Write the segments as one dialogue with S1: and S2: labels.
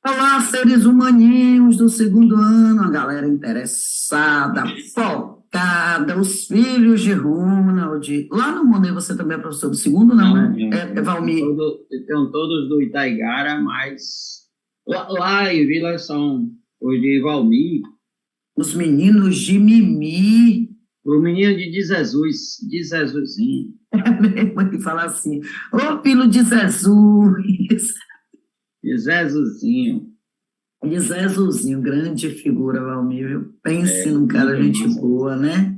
S1: Olá, seres humaninhos do segundo ano, a galera interessada, focada, os filhos de Ronald. Lá no Monet você também é professor do segundo, não,
S2: Não,
S1: né?
S2: não.
S1: É Valmir.
S2: Estão todos do Itaigara, mas lá em Vila são os de Valmir,
S1: Os meninos de Mimi.
S2: o menino de Jesus, de Jesusinho,
S1: Minha mãe fala assim, ô filho de Jesus.
S2: de Jesusinho.
S1: De Zezuzinho, grande figura, Valmir, viu? Pense num cara,
S2: Muito
S1: gente
S2: massa.
S1: boa, né?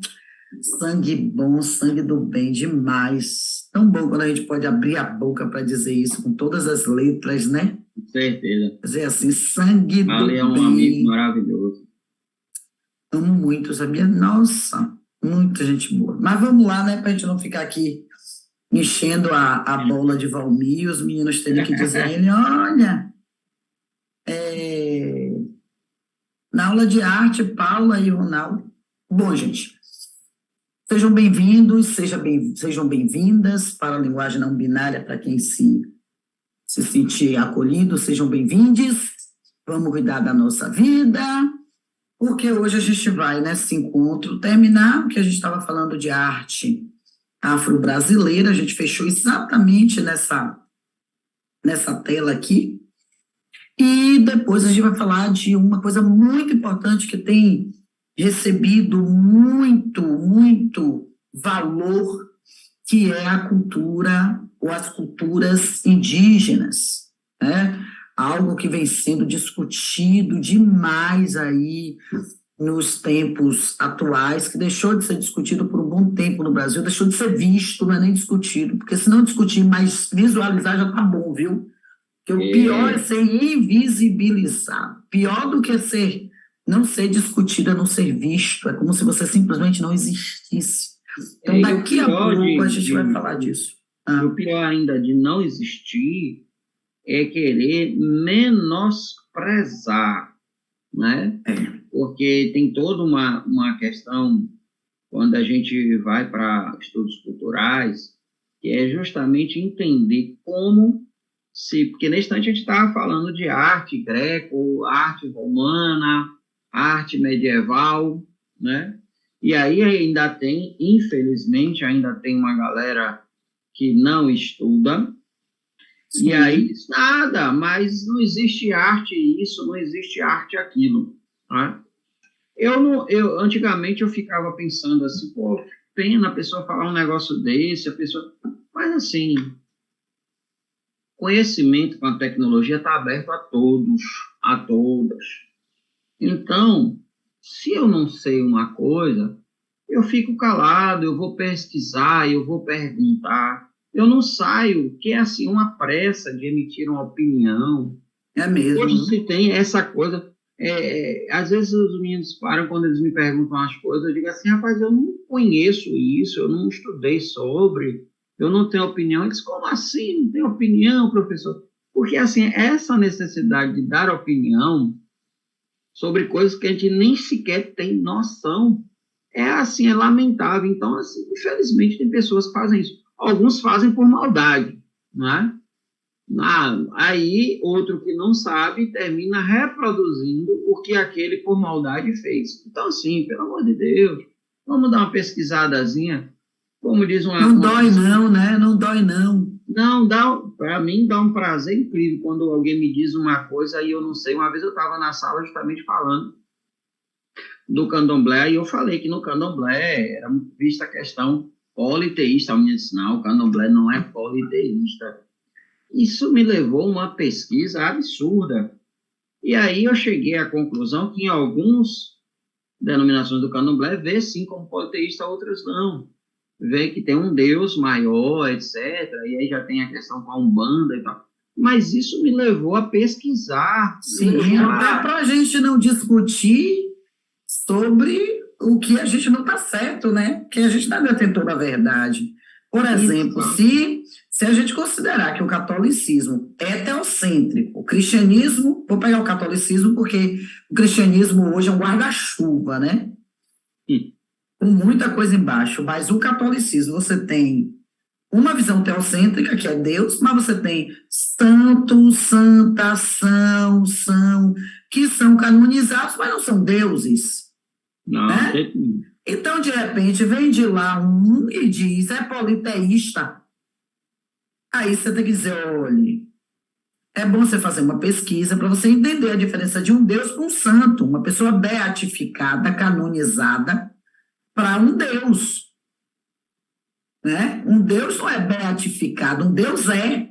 S1: Sangue bom, sangue do bem, demais. Tão bom quando a gente pode abrir a boca para dizer isso com todas as letras, né?
S2: Com certeza.
S1: Dizer assim, sangue
S2: Ali
S1: do
S2: é um amigo
S1: bem.
S2: maravilhoso.
S1: Amo muito, sabia? Nossa, muita gente boa. Mas vamos lá, né? Para a gente não ficar aqui enchendo a bola de Valmir e os meninos terem que dizer a ele: olha, na aula de arte, Paula e Ronaldo. Bom, gente. Sejam bem-vindos, sejam bem-vindas para a linguagem não binária, para quem se sentir acolhido, sejam bem-vindos. Vamos cuidar da nossa vida, porque hoje a gente vai, nesse encontro, terminar o que a gente estava falando de arte afro-brasileira. A gente fechou exatamente nessa tela aqui. E depois a gente vai falar de uma coisa muito importante que tem recebido muito valor, que é a cultura ou as culturas indígenas, né? Algo que vem sendo discutido demais aí nos tempos atuais, que deixou de ser discutido por um bom tempo no Brasil, deixou de ser visto, não é nem discutido, porque se não discutir, mas visualizar já tá bom, viu? Porque o pior é
S2: É,
S1: ser invisibilizado. Pior do que não ser discutido, é não ser visto. É como se você simplesmente não existisse. Então,
S2: e o
S1: daqui a
S2: pior
S1: pouco a gente vai falar disso.
S2: e o pior ainda de não existir é querer menosprezar, né?
S1: É,
S2: Porque tem toda uma questão quando a gente vai para estudos culturais, que é justamente entender como se, porque nesse instante a gente estava falando de arte greco, arte romana, arte medieval, né? E aí ainda tem, infelizmente, ainda tem uma galera que não estuda, e aí
S1: sim.
S2: diz, nada, mas não existe arte isso, não existe arte aquilo, né? Eu não, eu antigamente eu ficava pensando assim, pô, que pena a pessoa falar um negócio desse, a pessoa, mas assim, conhecimento com a tecnologia está aberto a todos, a todas. Então, se eu não sei uma coisa, eu fico calado, eu vou pesquisar, eu vou perguntar. Eu não saio, que é assim uma pressa de emitir uma opinião.
S1: É mesmo,
S2: Hoje
S1: viu?
S2: se tem essa coisa. Às vezes os meninos param quando eles me perguntam as coisas, eu digo assim, rapaz, eu não conheço isso, eu não estudei sobre, eu não tenho opinião. Eles, como assim? Não tem opinião, professor? Porque, assim, essa necessidade de dar opinião sobre coisas que a gente nem sequer tem noção, é assim, é lamentável. Então, assim, infelizmente, tem pessoas que fazem isso. Alguns fazem por maldade, né? Aí, outro que não sabe termina reproduzindo o que aquele por maldade fez. Então, assim, pelo amor de Deus, vamos dar uma pesquisadazinha. Como diz
S1: Não
S2: uma
S1: dói
S2: pessoa,
S1: não, né? Não dói não.
S2: não, para mim dá um prazer incrível quando alguém me diz uma coisa e eu não sei. Uma vez eu estava na sala justamente falando do candomblé e eu falei que no candomblé era vista a questão politeísta. A menina disse, não, o candomblé não é politeísta. Isso me levou a uma pesquisa absurda. E aí eu cheguei à conclusão que em algumas denominações do candomblé vê sim como politeísta, outras não. Vê que tem um Deus maior, etc. E aí já tem a questão com a Umbanda e tal. Mas isso me levou a pesquisar, me
S1: Sim,
S2: levou
S1: até
S2: a...
S1: para a gente não discutir sobre o que a gente não está certo, né? Que a gente está detentando a verdade. Por exemplo,
S2: Exato.
S1: se a gente considerar que o catolicismo é teocêntrico, o cristianismo, vou pegar o catolicismo porque o cristianismo hoje é um guarda-chuva, né? Com muita coisa embaixo, mas o catolicismo você tem uma visão teocêntrica, que é Deus, mas você tem santo, santa, são, que são canonizados, mas não são deuses,
S2: Não,
S1: né? Então, de repente, vem de lá um e diz, é politeísta. Aí você tem que dizer, olha, é bom você fazer uma pesquisa para você entender a diferença de um Deus para um santo, uma pessoa beatificada, canonizada, para um Deus, né? Um Deus não é beatificado, um Deus é.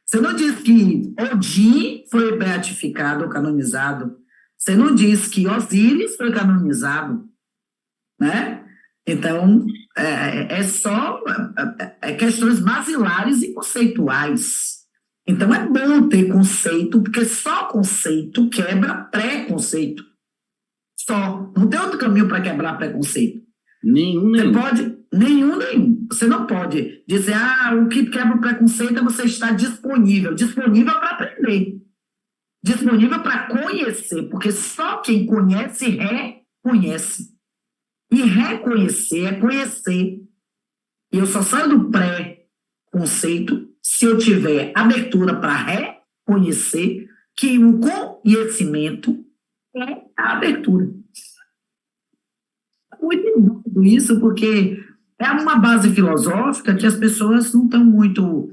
S1: Você não diz que Odin foi beatificado ou canonizado. Você não diz que Osíris foi canonizado, né? Então, é só questões basilares e conceituais. Então, é bom ter conceito, porque só conceito quebra preconceito. Só. Não tem outro caminho para quebrar preconceito.
S2: Nenhum.
S1: Você pode... Nenhum. Você não pode dizer, o que quebra o preconceito é você estar disponível. Disponível para aprender. Disponível para conhecer, porque só quem conhece, reconhece. E reconhecer é conhecer. E eu só saio do pré-conceito se eu tiver abertura para reconhecer que o conhecimento é a abertura. Muito lindo isso, porque é uma base filosófica que as pessoas não estão muito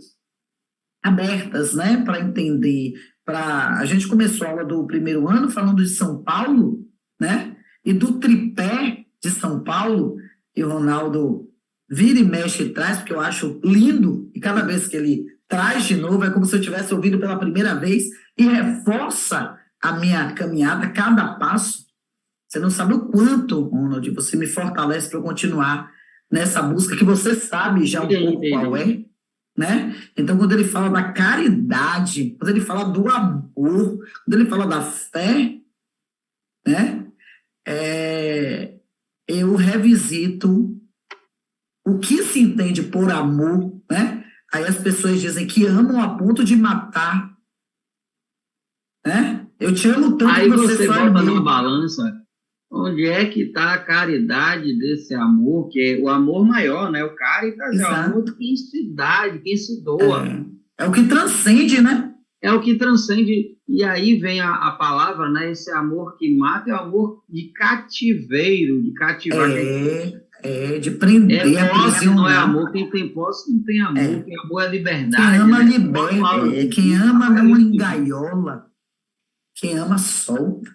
S1: abertas, né, para entender. A gente começou a aula do primeiro ano falando de São Paulo, né, e do tripé de São Paulo, e o Ronaldo vira e mexe e traz, porque eu acho lindo, e cada vez que ele traz de novo, é como se eu tivesse ouvido pela primeira vez, e reforça a minha caminhada, cada passo. Você não sabe o quanto, Ronald, você me fortalece para eu continuar nessa busca, que você sabe já um pouco qual é, né? Então, quando ele fala da caridade, quando ele fala do amor, quando ele fala da fé, né? Eu revisito o que se entende por amor, né? Aí as pessoas dizem que amam a ponto de matar, né? Eu te amo tanto
S2: aí
S1: que você
S2: bota numa balança onde é que está a caridade desse amor, que é o amor maior, né? O caritas é o amor de quem se dá, de quem se doa.
S1: É o que transcende, né?
S2: É o que transcende. E aí vem a palavra, né? Esse amor que mata é o amor de cativeiro, de cativar.
S1: De prender,
S2: posse, não é amor. Quem tem posse não tem amor. Quem amor é liberdade.
S1: Quem ama,
S2: né?
S1: liberta. Quem ama não engaiola. Quem ama, solta.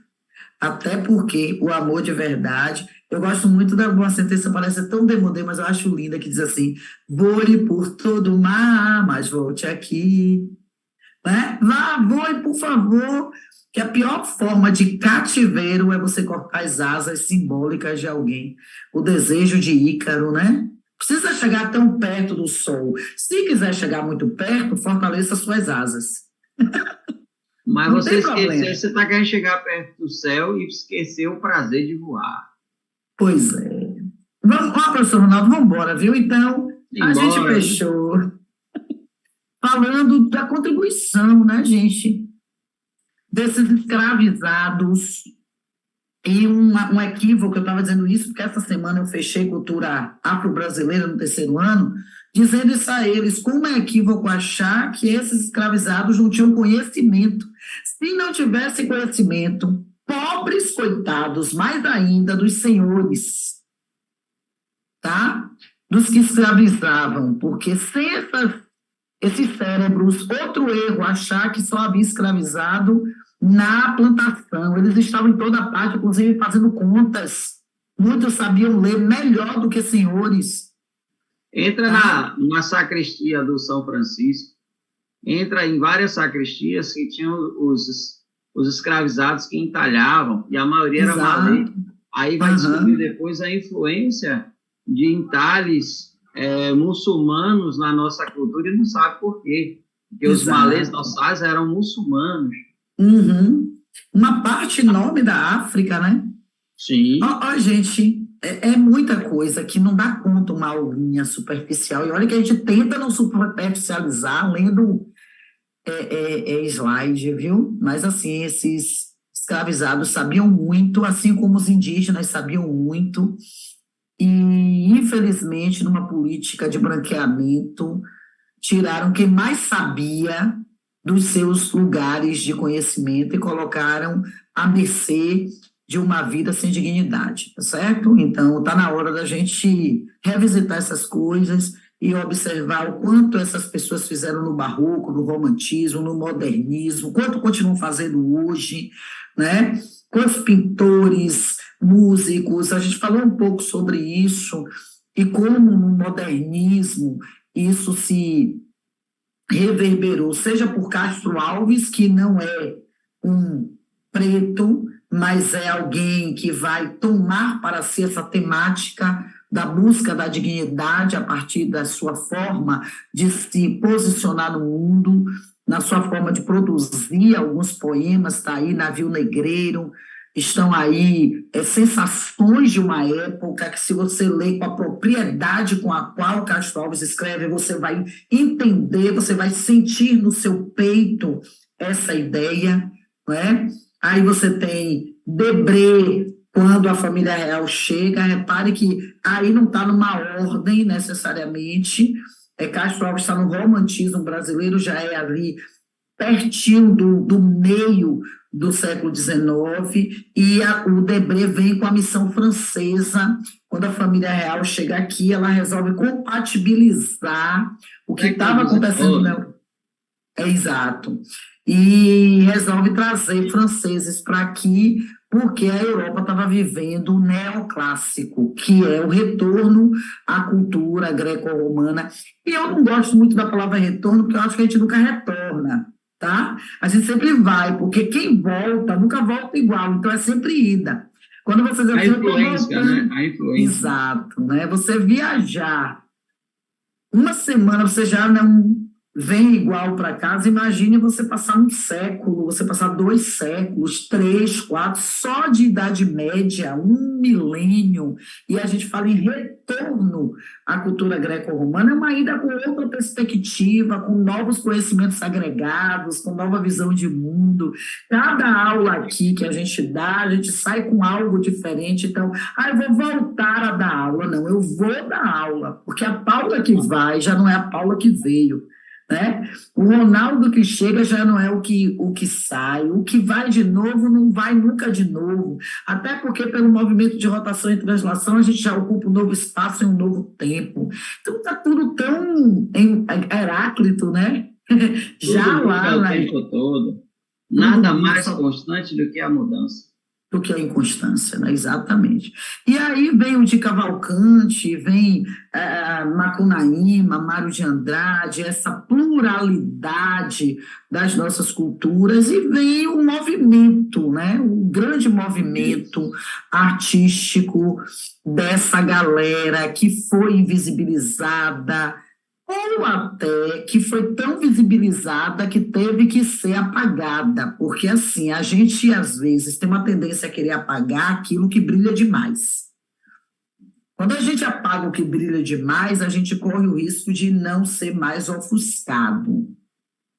S1: Até porque o amor de verdade... Eu gosto muito da uma sentença, parece tão demodê, mas eu acho linda, que diz assim, voe por todo o mar, mas volte aqui. Né? Voe, por favor, que a pior forma de cativeiro é você cortar as asas simbólicas de alguém. O desejo de Ícaro, né? Precisa chegar tão perto do sol. Se quiser chegar muito perto, fortaleça suas asas.
S2: Mas você está querendo chegar perto do céu e esquecer o prazer de voar.
S1: Pois é. Professor Ronaldo, vamos embora, viu? Então, a gente fechou falando da contribuição, né, gente, desses escravizados. E um equívoco, eu estava dizendo isso, porque essa semana eu fechei cultura afro-brasileira no terceiro ano, dizendo isso a eles, como é equívoco achar que esses escravizados não tinham conhecimento. Se não tivesse conhecimento, pobres coitados, mais ainda dos senhores, tá? Dos que escravizavam, porque sem esses cérebros, outro erro, achar que só havia escravizado na plantação. Eles estavam em toda parte, inclusive fazendo contas. Muitos sabiam ler melhor do que senhores.
S2: Entra na sacristia do São Francisco, entra em várias sacristias que tinham os escravizados que entalhavam, e a maioria era malê. Aí vai descobrir depois a influência de entalhes muçulmanos na nossa cultura, e não sabe por quê. Porque os malês nossais eram muçulmanos.
S1: Uma parte enorme da África, né?
S2: Sim.
S1: Gente, é muita coisa que não dá conta uma aulinha superficial. E olha que a gente tenta não superficializar lendo slide, viu? Mas, assim, esses escravizados sabiam muito, assim como os indígenas sabiam muito. e, infelizmente, numa política de branqueamento, tiraram quem mais sabia dos seus lugares de conhecimento e colocaram à mercê de uma vida sem dignidade, tá certo? Então, está na hora da gente revisitar essas coisas e observar o quanto essas pessoas fizeram no barroco, no romantismo, no modernismo, quanto continuam fazendo hoje, né? Quantos pintores, músicos, a gente falou um pouco sobre isso e como no modernismo isso se reverberou, seja por Castro Alves, que não é um preto, mas é alguém que vai tomar para si essa temática da busca da dignidade a partir da sua forma de se posicionar no mundo, na sua forma de produzir alguns poemas, está aí Navio Negreiro, estão aí sensações de uma época que, se você lê com a propriedade com a qual Castro Alves escreve, você vai entender, você vai sentir no seu peito essa ideia, não é? Aí você tem Debré, quando a família real chega, repare que aí não está numa ordem necessariamente, Castro Alves está no romantismo brasileiro, já é ali pertinho do meio do século XIX, e o Debré vem com a missão francesa. Quando a família real chega aqui, ela resolve compatibilizar o que estava acontecendo na... É exato. E resolve trazer franceses para aqui, porque a Europa estava vivendo o neoclássico, que é o retorno à cultura greco-romana. E eu não gosto muito da palavra retorno, porque eu acho que a gente nunca retorna, tá? A gente sempre vai, porque quem volta nunca volta igual, então é sempre ida. Quando você diz
S2: a influência, né? A influência.
S1: Exato, né? Você viajar uma semana, você já não vem igual para casa. Imagine você passar um século, você passar 2 séculos, 3, 4, só de Idade Média, 1 milênio, e a gente fala em retorno à cultura greco-romana, é uma ida com outra perspectiva, com novos conhecimentos agregados, com nova visão de mundo. Cada aula aqui que a gente dá, a gente sai com algo diferente. Então, eu vou voltar a dar aula. Não, eu vou dar aula, porque a Paula que vai já não é a Paula que veio, né? O Ronaldo que chega já não é o que sai, o que vai de novo não vai nunca de novo, até porque pelo movimento de rotação e translação a gente já ocupa um novo espaço em um novo tempo. Então está tudo tão em Heráclito, né? Já
S2: tudo
S1: lá,
S2: o tempo todo. Nada mais constante do que a mudança.
S1: Do que a inconstância, né? Exatamente. E aí vem o de Cavalcante, vem Macunaíma, Mário de Andrade, essa pluralidade das nossas culturas, e vem o movimento, né? O grande movimento artístico dessa galera que foi invisibilizada, ou até que foi tão visibilizada que teve que ser apagada, porque assim, a gente às vezes tem uma tendência a querer apagar aquilo que brilha demais. Quando a gente apaga o que brilha demais, a gente corre o risco de não ser mais ofuscado,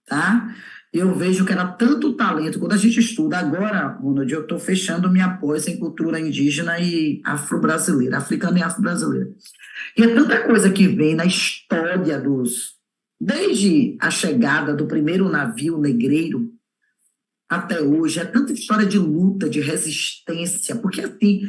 S1: tá? Eu vejo que era tanto talento, quando a gente estuda agora, Ronald, eu estou fechando minha pós em cultura indígena e afro-brasileira, africana e afro-brasileira. E é tanta coisa que vem na história desde a chegada do primeiro navio negreiro até hoje, é tanta história de luta, de resistência, porque assim,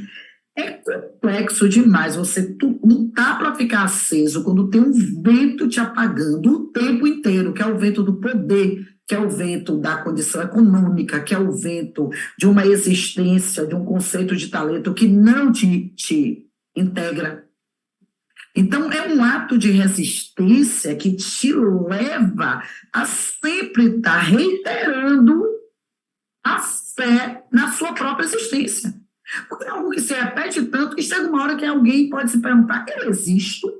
S1: é complexo demais você lutar para ficar aceso quando tem um vento te apagando o tempo inteiro, que é o vento do poder, que é o vento da condição econômica, que é o vento de uma existência, de um conceito de talento que não te integra. Então, é um ato de resistência que te leva a sempre estar reiterando a fé na sua própria existência. Porque é algo que se repete tanto que chega uma hora que alguém pode se perguntar: eu existo?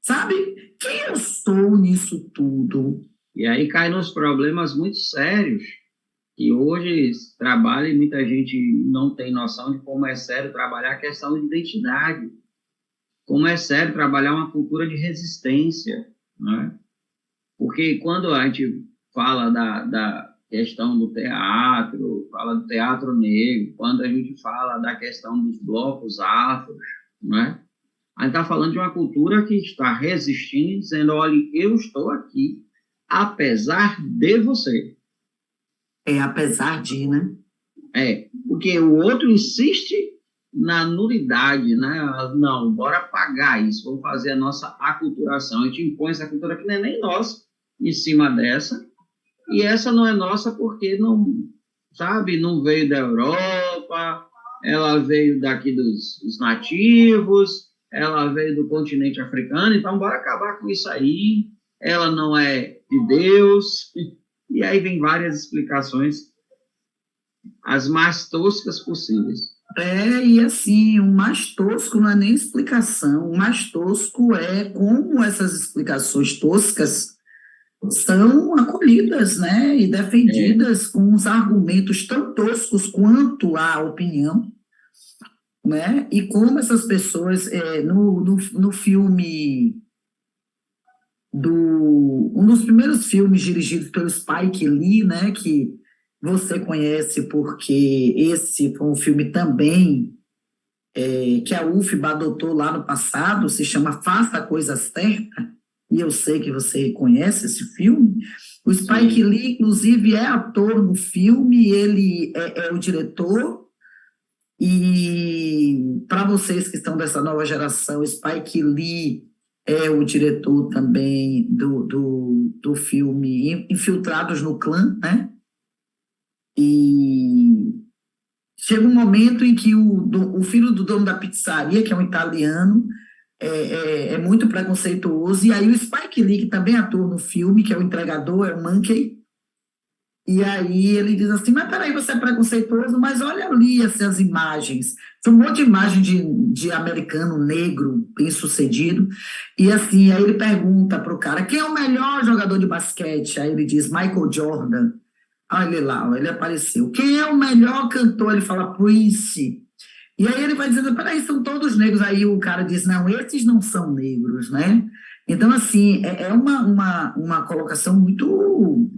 S1: Sabe? Quem eu sou nisso tudo?
S2: E aí cai nos problemas muito sérios, que hoje trabalha e muita gente não tem noção de como é sério trabalhar a questão de identidade, como é sério trabalhar uma cultura de resistência, né? Porque quando a gente fala questão do teatro, fala do teatro negro, quando a gente fala da questão dos blocos afros, né? A gente está falando de uma cultura que está resistindo, dizendo, olha, eu estou aqui, apesar de você.
S1: Apesar de, né?
S2: Porque o outro insiste na nulidade, né? Não, bora pagar isso, vamos fazer a nossa aculturação. A gente impõe essa cultura que não é nem nossa, em cima dessa, e essa não é nossa porque não, sabe, não veio da Europa, ela veio daqui dos nativos, ela veio do continente africano, então bora acabar com isso aí, ela não é de Deus, e aí vem várias explicações, as mais toscas possíveis.
S1: E assim, o mais tosco não é nem explicação, o mais tosco é como essas explicações toscas são acolhidas, né, e defendidas com os argumentos tão toscos quanto a opinião, né, e como essas pessoas, no filme, um dos primeiros filmes dirigidos pelo Spike Lee, né, que você conhece porque esse foi um filme também que a UFBA adotou lá no passado, se chama Faça a Coisa Certa, e eu sei que você conhece esse filme. O Spike Lee, inclusive, é ator no filme, ele é o diretor, e para vocês que estão dessa nova geração, o Spike Lee é o diretor também do filme Infiltrados no Clã, né? E chega um momento em que o filho do dono da pizzaria, que é um italiano, é muito preconceituoso, e aí o Spike Lee, que também é ator no filme, que é o entregador, é o Monkey, e aí ele diz assim, mas peraí, você é preconceituoso, mas olha ali essas imagens, são um monte de imagem de americano negro, bem-sucedido, e assim, aí ele pergunta para o cara, quem é o melhor jogador de basquete? Aí ele diz, Michael Jordan. Olha lá, ele apareceu. Quem é o melhor cantor? Ele fala, Prince. E aí ele vai dizendo, peraí, são todos negros. Aí o cara diz, não, esses não são negros, né? Então, assim, é uma colocação muito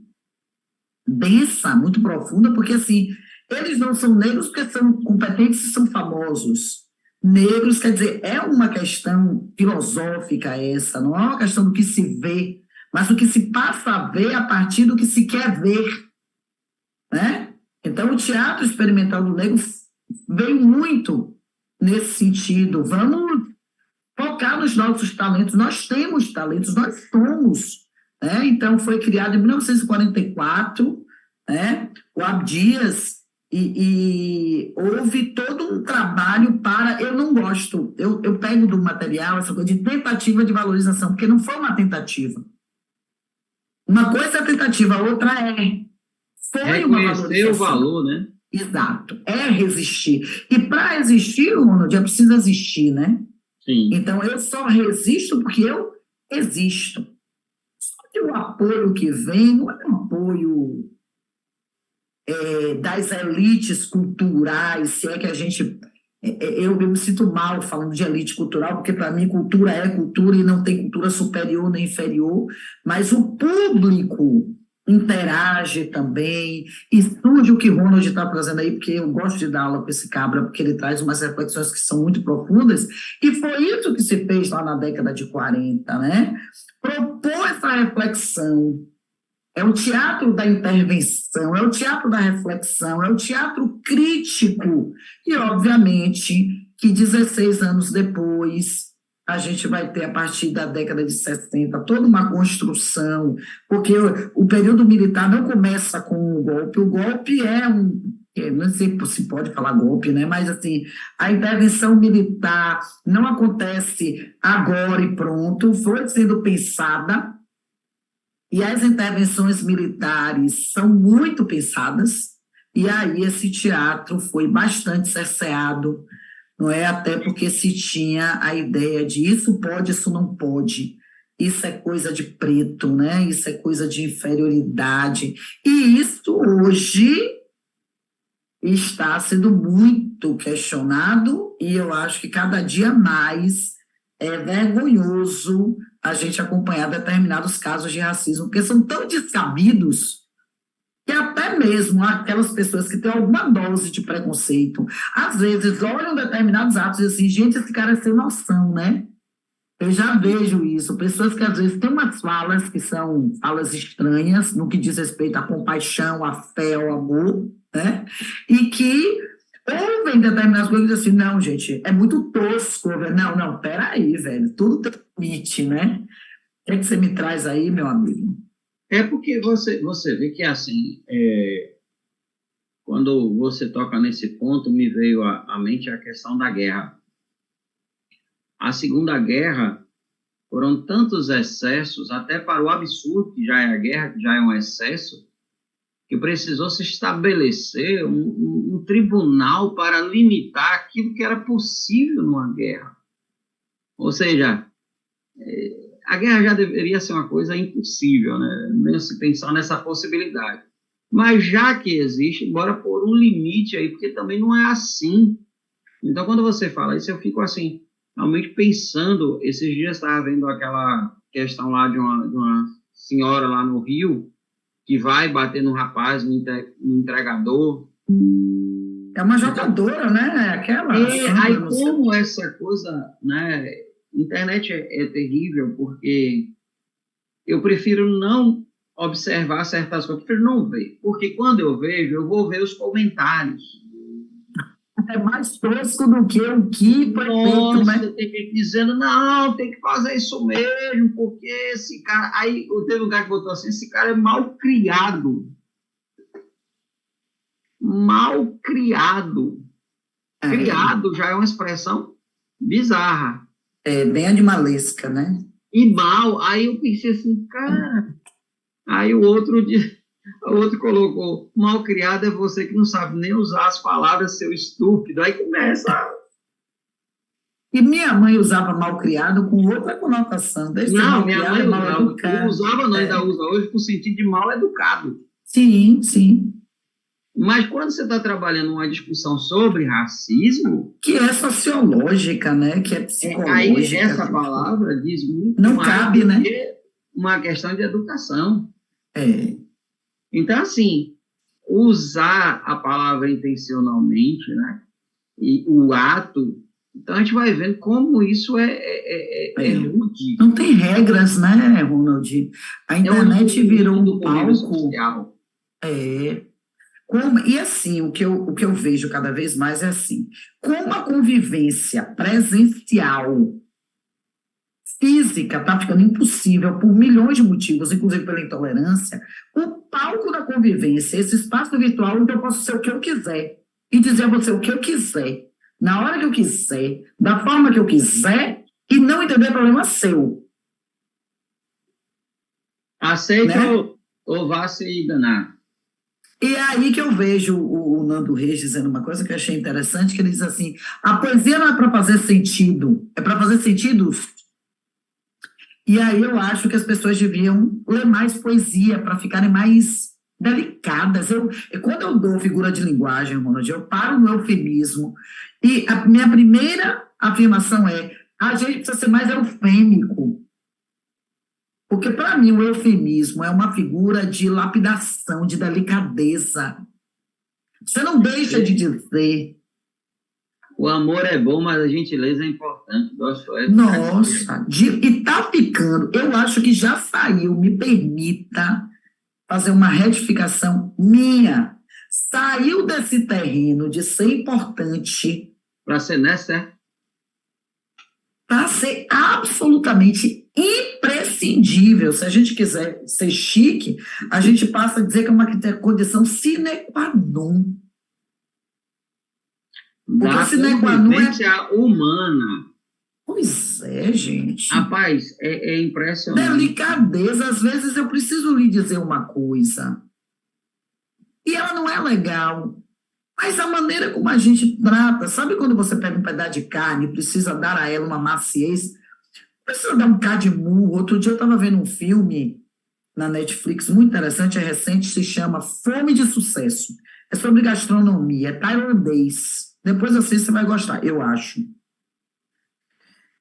S1: densa, muito profunda, porque, assim, eles não são negros porque são competentes e são famosos. Negros, quer dizer, é uma questão filosófica essa, não é uma questão do que se vê, mas do que se passa a ver a partir do que se quer ver, né? Então, o teatro experimental do negro veio muito nesse sentido. Vamos focar nos nossos talentos. Nós temos talentos, nós somos. Né? Então, foi criado em 1944, né? O Abdias, e houve todo um trabalho para... Eu não gosto, eu pego do material essa coisa de tentativa de valorização, porque não foi uma tentativa. Uma coisa é a tentativa, a outra foi uma valorização.
S2: O valor, né?
S1: Exato, é resistir. E para existir, Ronald, é preciso existir, né?
S2: Sim.
S1: Então, eu só resisto porque eu existo. Só que o apoio que vem não é um apoio das elites culturais, se é que a gente... Eu me sinto mal falando de elite cultural, porque para mim cultura é cultura e não tem cultura superior nem inferior, mas o público interage também, e surge o que o Ronald está trazendo aí, porque eu gosto de dar aula com esse cabra, porque ele traz umas reflexões que são muito profundas, e foi isso que se fez lá na década de 40, né? Propor essa reflexão. É o teatro da intervenção, é o teatro da reflexão, é o teatro crítico, e obviamente que 16 anos depois a gente vai ter, a partir da década de 60, toda uma construção, porque o período militar não começa com o golpe não sei se pode falar golpe, né? Mas assim, a intervenção militar não acontece agora e pronto, foi sendo pensada, e as intervenções militares são muito pensadas, e aí esse teatro foi bastante cerceado, não é? Até porque se tinha a ideia de isso pode, isso não pode, isso é coisa de preto, né? Isso é coisa de inferioridade, e isso hoje está sendo muito questionado, e eu acho que cada dia mais é vergonhoso a gente acompanhar determinados casos de racismo, porque são tão descabidos, E até mesmo aquelas pessoas que têm alguma dose de preconceito, às vezes olham determinados atos e assim, gente, esse cara é sem noção, né? Eu já vejo isso, pessoas que às vezes têm umas falas que são falas estranhas, no que diz respeito à compaixão, à fé, ao amor, né? E que ouvem determinadas coisas e dizem assim, não, gente, é muito tosco. Não, não, peraí, velho, tudo tem limite, né? O que é que você me traz aí, meu amigo?
S2: É porque você vê que, assim, quando você toca nesse ponto, me veio à mente a questão da guerra. A Segunda Guerra foram tantos excessos, até para o absurdo que já é a guerra, que já é um excesso, que precisou se estabelecer um tribunal para limitar aquilo que era possível numa guerra. Ou seja, a guerra já deveria ser uma coisa impossível, né? Mesmo se pensar nessa possibilidade. Mas já que existe, bora pôr um limite aí, porque também não é assim. Então, quando você fala isso, eu fico assim, realmente pensando. Esses dias estava vendo aquela questão lá de uma senhora lá no Rio, que vai bater no rapaz, no entregador.
S1: É uma jogadora, né? Aquela
S2: Aí
S1: Sandra, não sei.
S2: como essa coisa, né? Internet é terrível, porque eu prefiro não observar certas coisas, eu prefiro não ver, porque quando eu vejo, eu vou ver os comentários.
S1: É mais tosco do que o que foi feito,
S2: Nossa,
S1: né?
S2: tem gente dizendo, não, tem que fazer isso mesmo, porque esse cara... Aí teve um cara que botou assim, esse cara é mal criado. Mal criado.
S1: É,
S2: Criado já é uma expressão bizarra.
S1: é bem animalesca, né?
S2: E mal, aí eu pensei assim, cara... Aí o outro colocou, mal criado é você que não sabe nem usar as palavras, seu estúpido. Aí começa...
S1: E minha mãe usava mal criado com outra conotação. Deixa de ser
S2: Não,
S1: mal
S2: minha
S1: criado,
S2: mãe
S1: é mal
S2: usava,
S1: educado.
S2: usava não, ainda
S1: É.
S2: usa hoje, com o sentido de mal educado.
S1: Sim, sim.
S2: Mas quando você está trabalhando uma discussão sobre racismo,
S1: Que é sociológica, né? Que é
S2: aí
S1: psicológica.
S2: essa palavra diz muito
S1: Não
S2: mais
S1: cabe,
S2: do
S1: né?
S2: que uma questão de educação.
S1: É.
S2: Então, assim, usar a palavra intencionalmente, né? E o ato, então a gente vai vendo como isso é
S1: É.
S2: rude.
S1: Não tem regras, né, Ronald? A
S2: É um
S1: internet virou
S2: inimigo
S1: um
S2: do convívio
S1: palco.
S2: social.
S1: É. E assim, o que eu vejo cada vez mais é assim: como a convivência presencial, física, está ficando impossível por milhões de motivos, inclusive pela intolerância, o palco da convivência, esse espaço virtual onde eu posso ser o que eu quiser e dizer a você o que eu quiser, na hora que eu quiser, da forma que eu quiser, e não entender problema seu,
S2: Aceite
S1: né?
S2: ou vá se danar.
S1: E é aí que eu vejo o Nando Reis dizendo uma coisa que eu achei interessante, que ele diz assim, a poesia não é para fazer sentido, é para fazer sentidos. E aí eu acho que as pessoas deviam ler mais poesia para ficarem mais delicadas. Quando eu dou figura de linguagem, Ronald, eu paro no eufemismo. E a minha primeira afirmação é: a gente precisa ser mais eufêmico. Porque, para mim, o eufemismo é uma figura de lapidação, de delicadeza. Você não deixa de dizer.
S2: O amor é bom, mas a gentileza é importante.
S1: Nossa, e tá ficando. Eu acho que já saiu, me permita fazer uma retificação minha. Saiu desse terreno de ser importante
S2: Para ser nessa,
S1: para ser absolutamente imprescindível. Se a gente quiser ser chique, a gente passa a dizer que é uma condição sine qua non. Porque
S2: da
S1: sine qua non é.
S2: convivência humana.
S1: Pois é, gente.
S2: Rapaz, é impressionante.
S1: Delicadeza. Às vezes eu preciso lhe dizer uma coisa. E ela não é legal. Mas a maneira como a gente trata, sabe quando você pega um pedaço de carne e precisa dar a ela uma maciez? Precisa dar um cá de murro. Outro dia eu estava vendo um filme na Netflix muito interessante, é recente, se chama Fome de Sucesso. É sobre gastronomia, é tailandês. Depois assim você vai gostar, eu acho.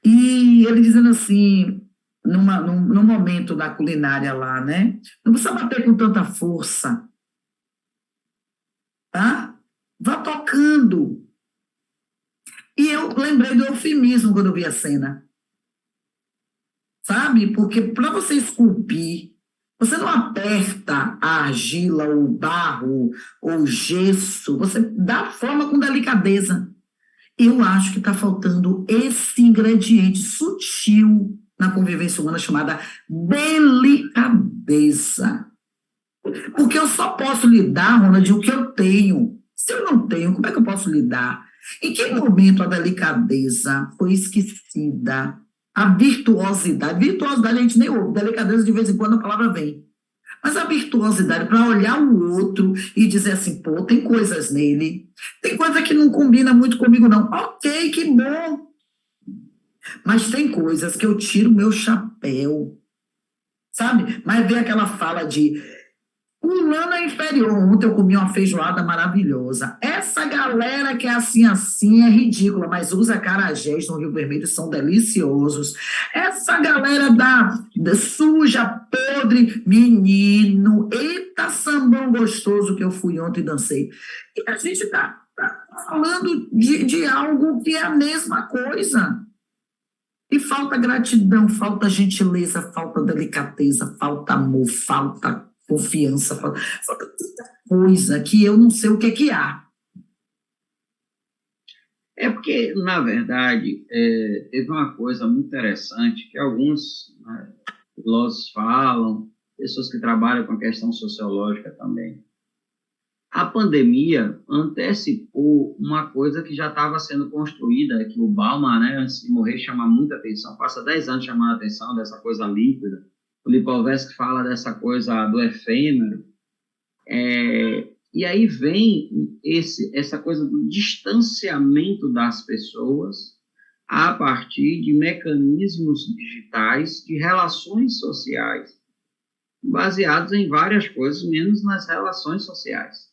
S1: E ele dizendo assim, num momento da culinária lá, né? Não precisa bater com tanta força. tá? Vá tocando. E eu lembrei do eufemismo quando eu vi a cena, sabe? Porque para você esculpir, você não aperta a argila, ou o barro, ou o gesso, você dá forma com delicadeza. Eu acho que está faltando esse ingrediente sutil na convivência humana chamada delicadeza. Porque eu só posso lidar, Ronald, de o que eu tenho. Se eu não tenho, como é que eu posso lidar? Em que momento a delicadeza foi esquecida? A virtuosidade. Virtuosidade a gente nem ouve, delicadeza de vez em quando a palavra vem. Mas a virtuosidade para olhar o outro e dizer assim, pô, tem coisas nele, tem coisa que não combina muito comigo, não. Ok, que bom. Mas tem coisas que eu tiro o meu chapéu, sabe? Mas vem aquela fala de fulano é inferior. Ontem eu comi uma feijoada maravilhosa. Essa galera que é assim, assim, é ridícula, mas usa acarajés no Rio Vermelho, são deliciosos. Essa galera da suja, podre, menino, eita sambão gostoso que eu fui ontem e dancei. E a gente tá falando de algo que é a mesma coisa. E falta gratidão, falta gentileza, falta delicadeza, falta amor, falta confiança, falta tanta coisa que eu não sei o que há.
S2: É porque, na verdade, teve uma coisa muito interessante que alguns, né, filósofos falam, pessoas que trabalham com a questão sociológica também. A pandemia antecipou uma coisa que já estava sendo construída, que o Bauman, né, antes de morrer, chama muita atenção, passa 10 anos chamando a atenção dessa coisa líquida. O Lipovetsky fala dessa coisa do efêmero. E aí vem essa coisa do distanciamento das pessoas a partir de mecanismos digitais, de relações sociais, baseados em várias coisas, menos nas relações sociais.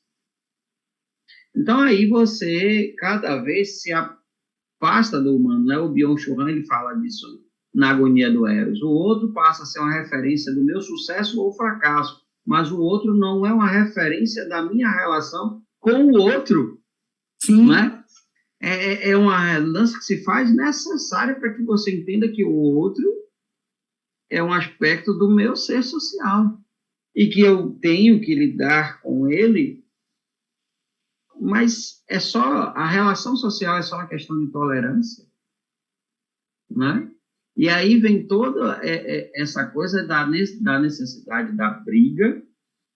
S2: Então, aí você, cada vez, se afasta do humano, né? O Byung-Chul Han, ele fala disso na Agonia do Eros. O outro passa a ser uma referência do meu sucesso ou fracasso, mas o outro não é uma referência da minha relação com o outro.
S1: Sim.
S2: Né? É uma mudança que se faz necessária para que você entenda que o outro é um aspecto do meu ser social e que eu tenho que lidar com ele. Mas a relação social é só uma questão de tolerância, né? E aí vem toda essa coisa da necessidade da briga,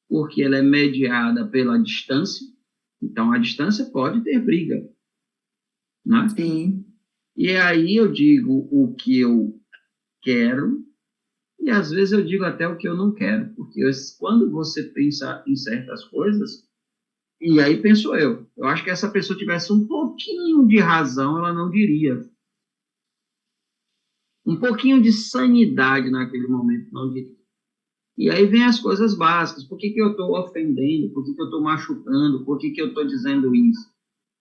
S2: porque ela é mediada pela distância. Então, a distância pode ter briga, né?
S1: Sim.
S2: E aí eu digo o que eu quero e, às vezes, eu digo até o que eu não quero, porque quando você pensa em certas coisas. E aí penso eu acho que essa pessoa tivesse um pouquinho de razão, ela não diria. Um pouquinho de sanidade naquele momento, não diria. E aí vem as coisas básicas. Por que eu estou ofendendo? Por que eu estou machucando? Por que eu estou dizendo isso?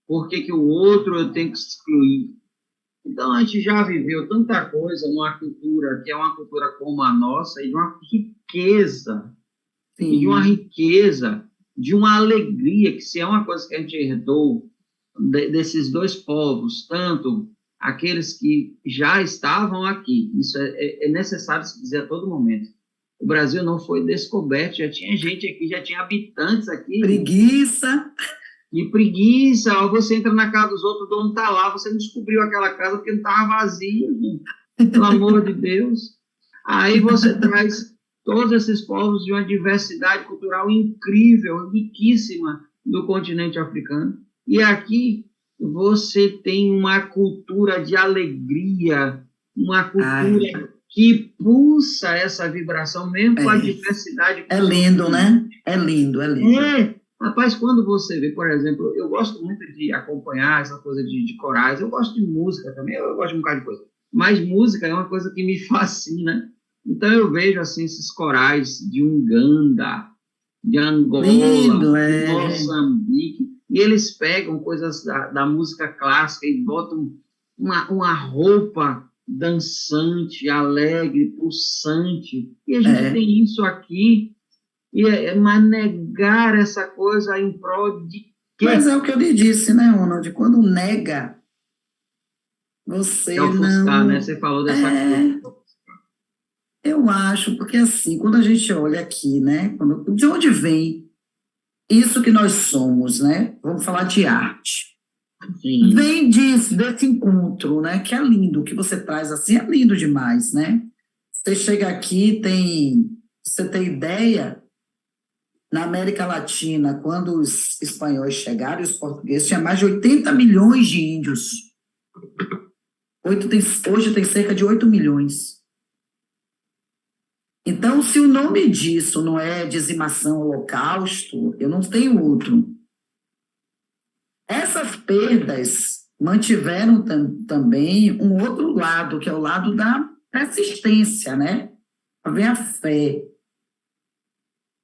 S2: Por que o outro eu tenho que excluir? Então, a gente já viveu tanta coisa numa cultura que é uma cultura como a nossa, e de uma riqueza,
S1: Sim.
S2: e de uma riqueza, de uma alegria, que se é uma coisa que a gente herdou desses dois povos, tanto aqueles que já estavam aqui, isso é necessário se dizer a todo momento. O Brasil não foi descoberto, já tinha gente aqui, já tinha habitantes aqui.
S1: Preguiça.
S2: E preguiça, ó, você entra na casa dos outros, o dono está lá, você não descobriu aquela casa porque não estava vazia, pelo amor de Deus. Aí você traz todos esses povos de uma diversidade cultural incrível, riquíssima do continente africano. E aqui você tem uma cultura de alegria, uma cultura que pulsa essa vibração, mesmo com a diversidade cultural.
S1: É lindo, né? É lindo, é lindo.
S2: Rapaz, quando você vê, por exemplo, eu gosto muito de acompanhar essa coisa de corais, eu gosto de música também, eu gosto de um bocado de coisa, mas música é uma coisa que me fascina. Então eu vejo assim esses corais de Uganda, de Angola,
S1: lindo,
S2: de Moçambique, e eles pegam coisas da música clássica e botam uma roupa dançante, alegre, pulsante, e a gente tem isso aqui. Mas negar essa coisa em prol de
S1: Mas
S2: Que
S1: é o que eu lhe disse, né, Ronald? Quando nega,
S2: é
S1: você
S2: ofuscar, né?
S1: não.
S2: Você falou dessa coisa.
S1: É, eu acho, porque assim, quando a gente olha aqui, né, de onde vem isso que nós somos, né? Vamos falar de arte.
S2: Sim.
S1: Vem desse encontro, né? Que é lindo, o que você traz assim é lindo demais, né? Você chega aqui, você tem ideia, na América Latina, quando os espanhóis chegaram e os portugueses, tinha mais de 80 milhões de índios. Hoje tem cerca de 8 milhões. Então, se o nome disso não é dizimação, holocausto, eu não tenho outro. Essas perdas mantiveram também um outro lado, que é o lado da persistência, né? Vem a fé.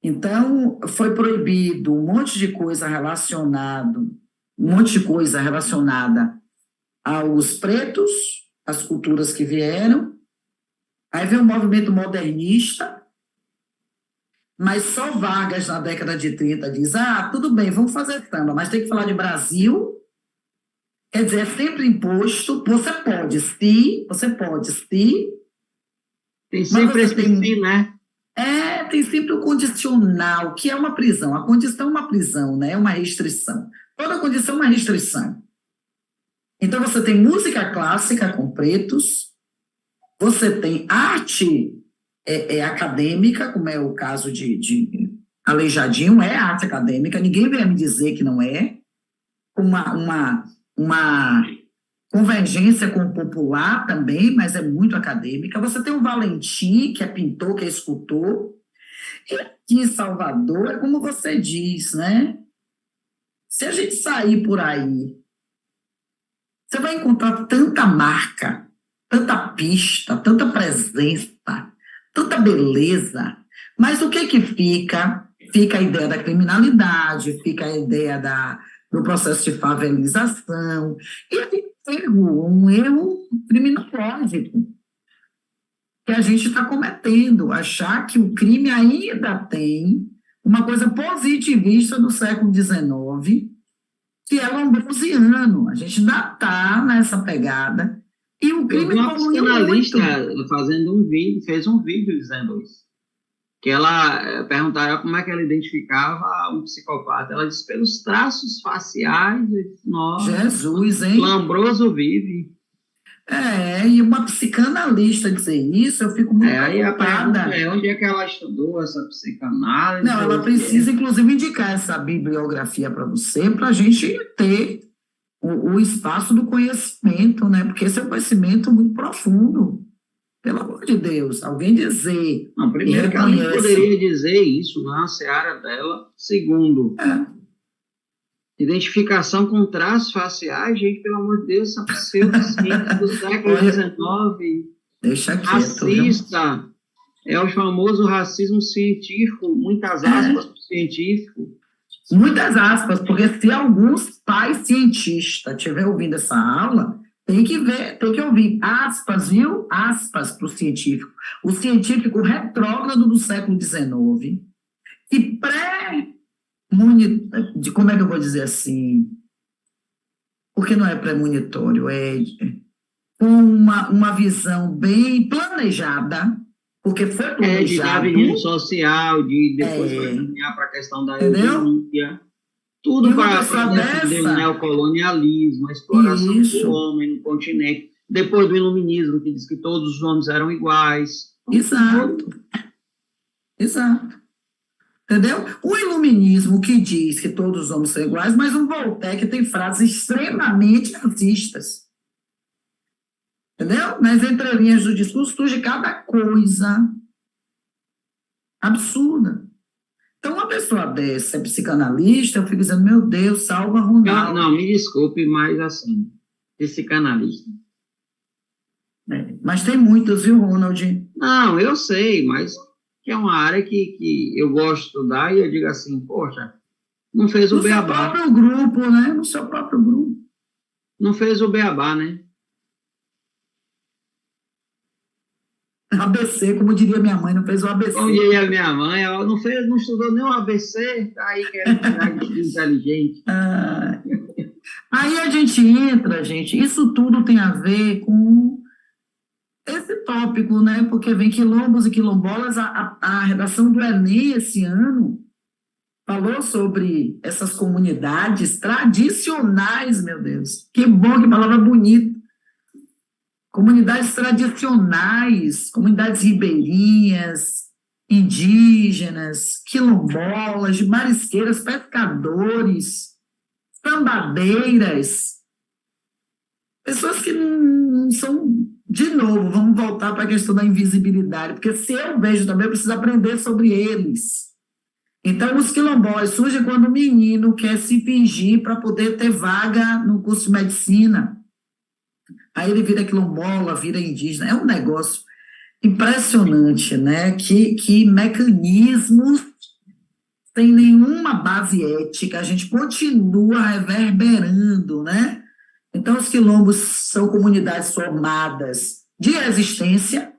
S1: Então, foi proibido um monte de coisa relacionada aos pretos, as culturas que vieram. Aí veio o movimento modernista, mas só Vargas, na década de 30, diz: tudo bem, vamos fazer samba, mas tem que falar de Brasil. Quer dizer, é sempre imposto, você pode, se,
S2: Tem
S1: mas
S2: sempre
S1: você
S2: esse sim,
S1: tem.
S2: né?
S1: Tem sempre o condicional, que é uma prisão. A condição é uma prisão, né? É uma restrição. Toda condição é uma restrição. Então, você tem música clássica com pretos, você tem arte acadêmica, como é o caso de Aleijadinho, é arte acadêmica, ninguém vem me dizer que não é, uma convergência com o popular também, mas é muito acadêmica. Você tem o Valentim, que é pintor, que é escultor, e aqui em Salvador, é como você diz, né? Se a gente sair por aí, você vai encontrar tanta marca, tanta pista, tanta presença, tanta beleza, mas o que que fica? Fica a ideia da criminalidade, fica a ideia do processo de favelização, e um erro criminológico que a gente está cometendo, achar que o crime ainda tem uma coisa positivista do século XIX, que é lambrosiano. A gente ainda está nessa pegada. E o
S2: Eu vi
S1: crime
S2: uma
S1: evoluiu
S2: psicanalista
S1: muito.
S2: fazendo um vídeo, fez um vídeo dizendo isso. Que ela perguntaram como é que ela identificava um psicopata. Ela disse pelos traços faciais. Eu disse, nossa,
S1: Jesus, hein?
S2: Lambroso vive.
S1: E uma psicanalista dizer isso, eu fico muito
S2: Aí a pergunta
S1: preocupada.
S2: é onde é que ela estudou essa psicanálise?
S1: Não, ela precisa, inclusive, indicar essa bibliografia para você, para a gente ter o espaço do conhecimento, né? Porque esse é um conhecimento muito profundo. Pelo amor de Deus, alguém dizer
S2: Não,
S1: e
S2: primeiro que ela nem
S1: reconhece.
S2: poderia dizer isso na seara dela. Segundo,
S1: É,
S2: identificação com traços faciais, gente, pelo amor de Deus, essa pseudociência do século
S1: olha,
S2: XIX,
S1: deixa quieto, viu?
S2: racista, é o famoso racismo científico, muitas aspas
S1: É,
S2: para científico.
S1: muitas aspas, porque se alguns pais cientistas estiver ouvindo essa aula, tem que ver, tem que ouvir aspas, viu? Aspas para o científico. O científico retrógrado do século XIX, e como é que eu vou dizer assim? Porque não é premonitório, com uma visão bem planejada, porque foi
S2: De
S1: planejado,
S2: darwinismo social, de depois vai
S1: é,
S2: caminhar para a questão da
S1: entendeu?
S2: eugenia,
S1: E
S2: tudo
S1: uma
S2: para
S1: pessoa
S2: defender o
S1: dessa,
S2: neocolonialismo, a exploração do
S1: isso,
S2: homem no continente, depois do iluminismo, que diz que todos os homens eram iguais. Então,
S1: exato, exato. Entendeu? O iluminismo que diz que todos os homens são iguais, mas um Voltaire que tem frases extremamente racistas. Entendeu? Nas entrelinhas do discurso surge cada coisa absurda. Então, uma pessoa dessa é psicanalista, eu fico dizendo, meu Deus, salva
S2: não,
S1: Ronaldo.
S2: me desculpe, mas assim, psicanalista.
S1: Mas tem muitos, viu, Ronald?
S2: Não, eu sei, mas que é uma área que eu gosto de estudar e eu digo assim, poxa, não fez o
S1: No seu
S2: beabá,
S1: próprio grupo, né? No seu próprio grupo.
S2: não fez o beabá, né?
S1: ABC, como diria minha mãe, não fez o ABC.
S2: Como diria minha mãe, ela não estudou nem o ABC, tá aí querendo tirar de inteligente.
S1: Aí a gente entra, gente, isso tudo tem a ver com esse tópico, né? Porque vem quilombos e quilombolas, a redação do Enem esse ano falou sobre essas comunidades tradicionais, meu Deus. Que bom, que palavra bonita. Comunidades tradicionais, comunidades ribeirinhas, indígenas, quilombolas, marisqueiras, pescadores, tambadeiras, pessoas que não são, de novo, vamos voltar para a questão da invisibilidade, porque se eu vejo também, eu preciso aprender sobre eles. Então, os quilombolas surgem quando o menino quer se fingir para poder ter vaga no curso de medicina. Aí ele vira quilombola, vira indígena. É um negócio impressionante, né? Que mecanismos sem nenhuma base ética, a gente continua reverberando, né? Então, os quilombos são comunidades formadas de resistência,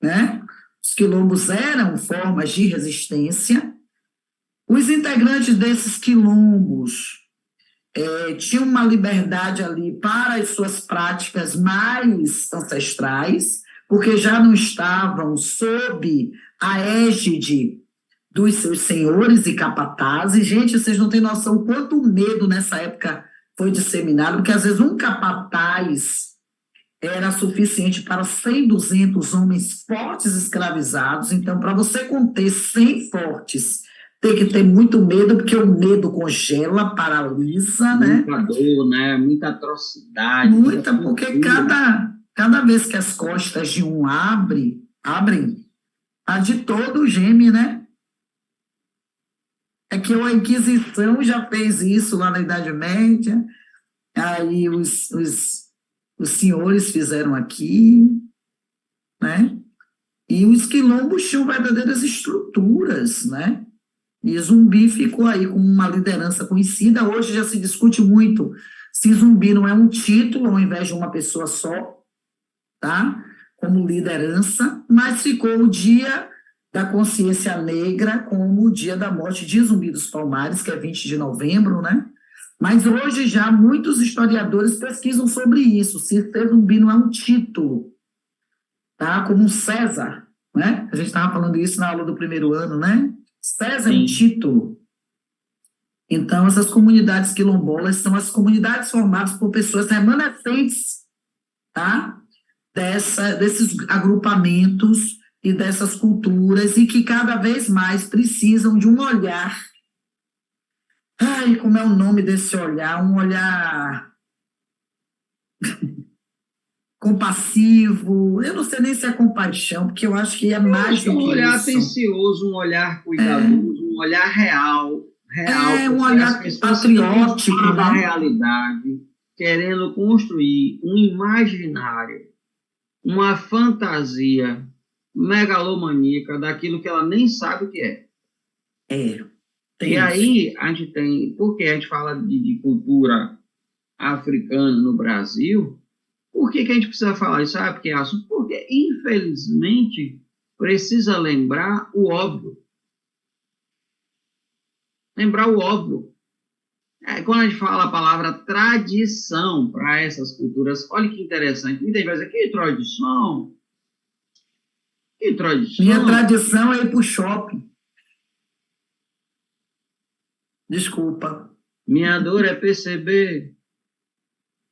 S1: né? Os quilombos eram formas de resistência. Os integrantes desses quilombos tinham uma liberdade ali para as suas práticas mais ancestrais, porque já não estavam sob a égide dos seus senhores e capatazes. Gente, vocês não têm noção quanto medo nessa época foi disseminado, porque às vezes um capataz era suficiente para 100, 200 homens fortes escravizados. Então, para você conter 100 fortes, tem que ter muito medo, porque o medo congela, paralisa, né?
S2: Muita dor, né? Muita atrocidade.
S1: Muita, porque cada vez que as costas de um abrem, a de todo geme, né? É que a Inquisição já fez isso lá na Idade Média, aí os senhores fizeram aqui, né? E os quilombos tinham verdadeiras estruturas, né? E Zumbi ficou aí com uma liderança conhecida. Hoje já se discute muito se Zumbi não é um título ao invés de uma pessoa só, tá? Como liderança, mas ficou o Dia da Consciência Negra como o dia da morte de Zumbi dos Palmares, que é 20 de novembro, né? Mas hoje já muitos historiadores pesquisam sobre isso, se ser Zumbi não é um título, tá? Como um César, né? A gente estava falando isso na aula do primeiro ano, né? César é um título. Então, essas comunidades quilombolas são as comunidades formadas por pessoas remanescentes, tá? Desses agrupamentos e dessas culturas, e que cada vez mais precisam de um olhar. Ai, como é o nome desse olhar? Um olhar compassivo. Eu não sei nem se é compaixão, porque eu acho que é mais do que isso.
S2: Um olhar atencioso, um olhar cuidadoso, um olhar real.
S1: Um olhar patriótico,
S2: da realidade, querendo construir um imaginário, uma fantasia megalomaníaca daquilo que ela nem sabe o que é. E aí a gente tem, porque a gente fala de cultura africana no Brasil, por que a gente precisa falar isso? Sabe por que é assunto? Porque, infelizmente, precisa lembrar o óbvio. Lembrar o óbvio. Quando a gente fala a palavra tradição para essas culturas, olha que interessante. Muita gente vai dizer, que tradição? Que tradição?
S1: Minha tradição é ir para o shopping. Desculpa.
S2: Minha dor é perceber.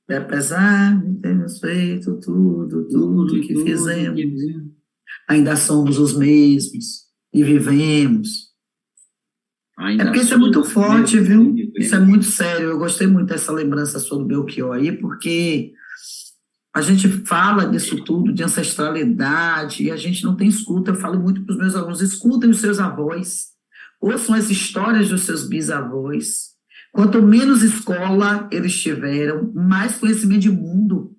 S1: Apesar de termos feito tudo que fizemos, ainda somos os mesmos e vivemos. É porque isso é muito forte, viu? Isso é muito sério. Eu gostei muito dessa lembrança sua do Belchior aí, porque a gente fala disso tudo, de ancestralidade, e a gente não tem escuta. Eu falo muito para os meus alunos, escutem os seus avós, ouçam as histórias dos seus bisavós. Quanto menos escola eles tiveram, mais conhecimento de mundo.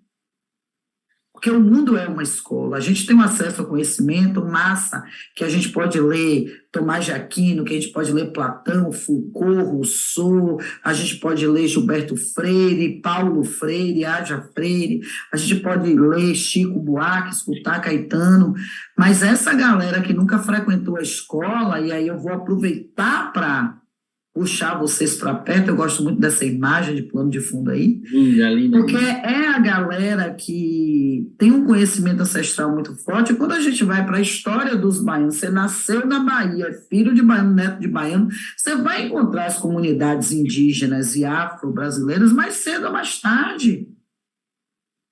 S1: Porque o mundo é uma escola, a gente tem um acesso ao conhecimento massa, que a gente pode ler Tomás de Aquino, que a gente pode ler Platão, Foucault, Rousseau, a gente pode ler Gilberto Freire, Paulo Freire, Ágia Freire, a gente pode ler Chico Buarque, escutar Caetano, mas essa galera que nunca frequentou a escola, e aí eu vou aproveitar para puxar vocês para perto, eu gosto muito dessa imagem de plano de fundo aí,
S2: Linda.
S1: porque é a galera que tem um conhecimento ancestral muito forte, e quando a gente vai para a história dos baianos, você nasceu na Bahia, filho de baiano, neto de baiano, você vai encontrar as comunidades indígenas e afro-brasileiras mais cedo ou mais tarde,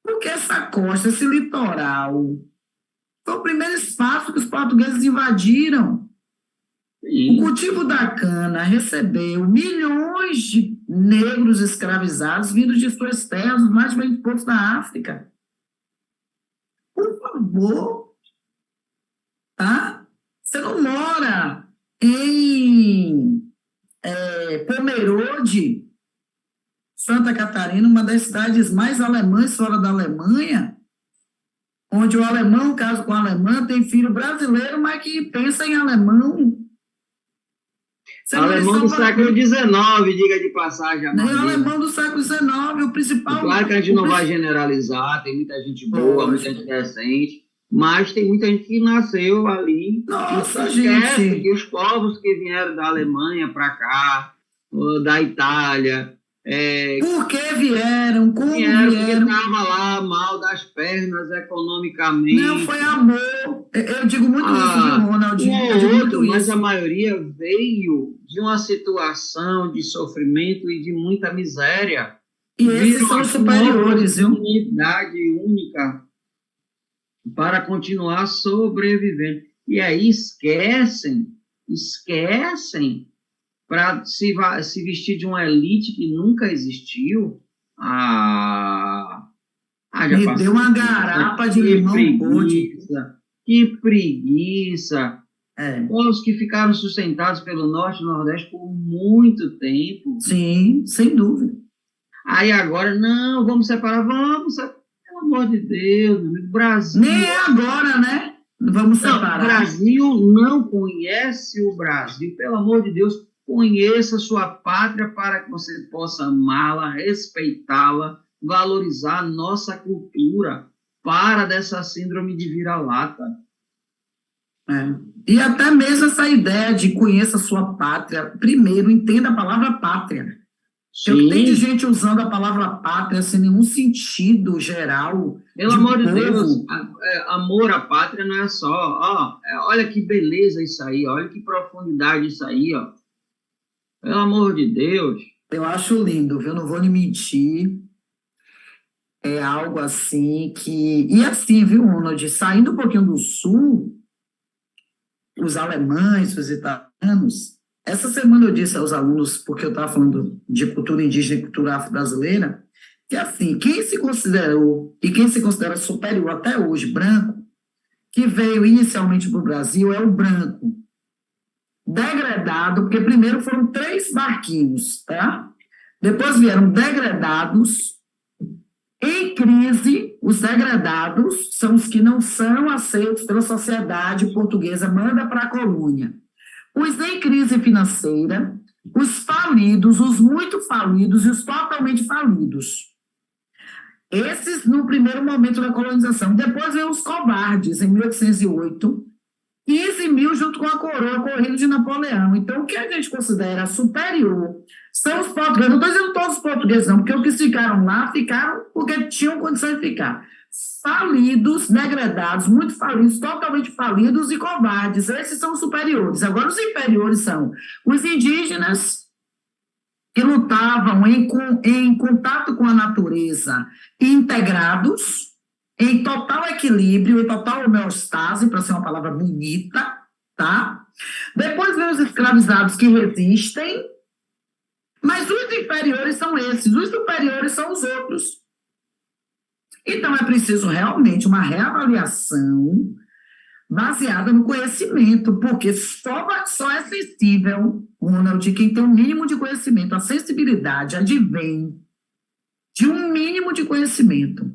S1: porque essa costa, esse litoral, foi o primeiro espaço que os portugueses invadiram. O cultivo da cana recebeu milhões de negros escravizados vindos de suas terras, os mais bem dispostos da África. Por favor, tá? Você não mora em Pomerode, Santa Catarina, uma das cidades mais alemãs fora da Alemanha, onde o alemão casa com a alemã, tem filho brasileiro, mas que pensa em alemão.
S2: Alemão do século XIX, diga de passagem.
S1: Alemão do século XIX, o principal...
S2: Claro que a gente não vai generalizar, tem muita gente boa, muita gente decente, mas tem muita gente que nasceu ali.
S1: Nossa,
S2: gente! Que os povos que vieram da Alemanha para cá, da Itália...
S1: Por que vieram? Como vieram?
S2: Porque estava lá mal das pernas economicamente.
S1: Não, foi amor. Eu digo muito isso, viu, Ronaldinho?
S2: Mas a maioria veio de uma situação de sofrimento e de muita miséria.
S1: E esses são superiores, viu?
S2: Uma unidade única para continuar sobrevivendo. E aí esquecem para se vestir de uma elite que nunca existiu.
S1: Me deu uma garapa de limão podre.
S2: Que preguiça. Povos que ficaram sustentados pelo Norte e Nordeste por muito tempo.
S1: Sim, sem dúvida.
S2: Aí agora, não, vamos separar, pelo amor de Deus, o Brasil...
S1: Nem é agora, né? Vamos separar.
S2: O Brasil não conhece o Brasil, pelo amor de Deus, conheça sua pátria para que você possa amá-la, respeitá-la, valorizar a nossa cultura, para dessa síndrome de vira-lata.
S1: E até mesmo essa ideia de conheça sua pátria, primeiro entenda a palavra pátria. Eu tenho de gente usando a palavra pátria sem nenhum sentido geral.
S2: Pelo amor de Deus, amor à pátria não é só, olha que beleza isso aí, olha que profundidade isso aí, ó. Pelo amor de Deus.
S1: Eu acho lindo, viu? Não vou lhe mentir. É algo assim que... E assim, viu, Ronald? Saindo um pouquinho do sul, os alemães, os italianos... Essa semana eu disse aos alunos, porque eu estava falando de cultura indígena e cultura afro-brasileira, que assim, quem se considerou, e quem se considera superior até hoje, branco, que veio inicialmente para o Brasil, é o branco. Degradado, porque primeiro foram 3 barquinhos, tá? Depois vieram degradados, em crise. Os degradados são os que não são aceitos pela sociedade portuguesa, manda para a colônia. Os em crise financeira, os falidos, os muito falidos e os totalmente falidos. Esses no primeiro momento da colonização. Depois vem os covardes, em 1808, 15 mil junto com a coroa, correndo de Napoleão. Então, o que a gente considera superior são os portugueses. Não estou dizendo todos os portugueses, não, porque os que ficaram lá, ficaram porque tinham condição de ficar. Falidos, degradados, muito falidos, totalmente falidos e covardes. Esses são os superiores. Agora, os inferiores são os indígenas, que lutavam em contato com a natureza, integrados, em total equilíbrio, em total homeostase, para ser uma palavra bonita, tá? Depois vem os escravizados que resistem, mas os inferiores são esses, os superiores são os outros. Então, é preciso realmente uma reavaliação baseada no conhecimento, porque só é sensível, Ronald, quem tem um mínimo de conhecimento. A sensibilidade advém de um mínimo de conhecimento.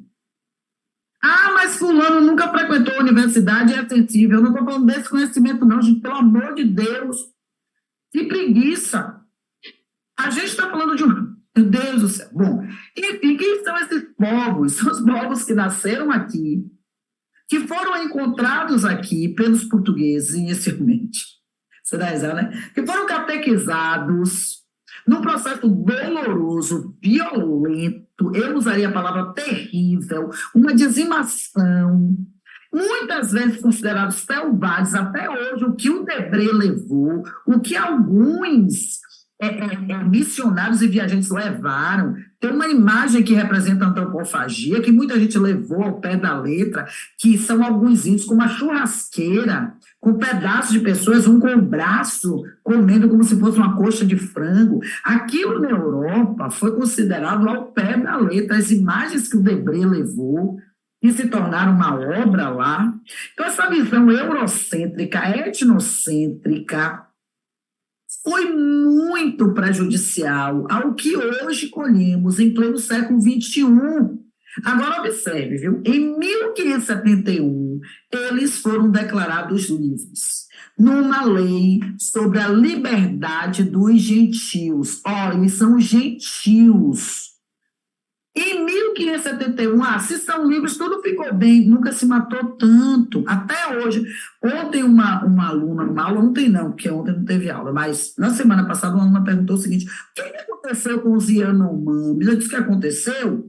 S1: Ah, mas fulano nunca frequentou a universidade, é sensível. Eu não estou falando desse conhecimento, não, gente, pelo amor de Deus. Que preguiça. A gente está falando de um... Meu Deus do céu. Bom, enfim, quem são esses povos? São os povos que nasceram aqui, que foram encontrados aqui pelos portugueses inicialmente. Você dá risada, né? Que foram catequizados num processo doloroso, violento, eu usaria a palavra terrível, uma dizimação, muitas vezes considerados selvagens, até hoje, o que o Debré levou, o que alguns missionários e viajantes levaram, tem uma imagem que representa a antropofagia, que muita gente levou ao pé da letra, que são alguns índios com uma churrasqueira, com pedaços de pessoas, um com o braço, comendo como se fosse uma coxa de frango. Aquilo na Europa foi considerado ao pé da letra, as imagens que o Debré levou, e se tornaram uma obra lá. Então, essa visão eurocêntrica, etnocêntrica, foi muito prejudicial ao que hoje colhemos em pleno século XXI. Agora, observe, viu? Em 1571, eles foram declarados livres, numa lei sobre a liberdade dos gentios. Olha, eles são gentios. Em 1571, se são livres, tudo ficou bem, nunca se matou tanto, até hoje. Ontem uma aluna, numa aula, ontem não, porque ontem não teve aula, mas na semana passada uma aluna perguntou o seguinte: o que aconteceu com os Yanomamis? Eu disse que aconteceu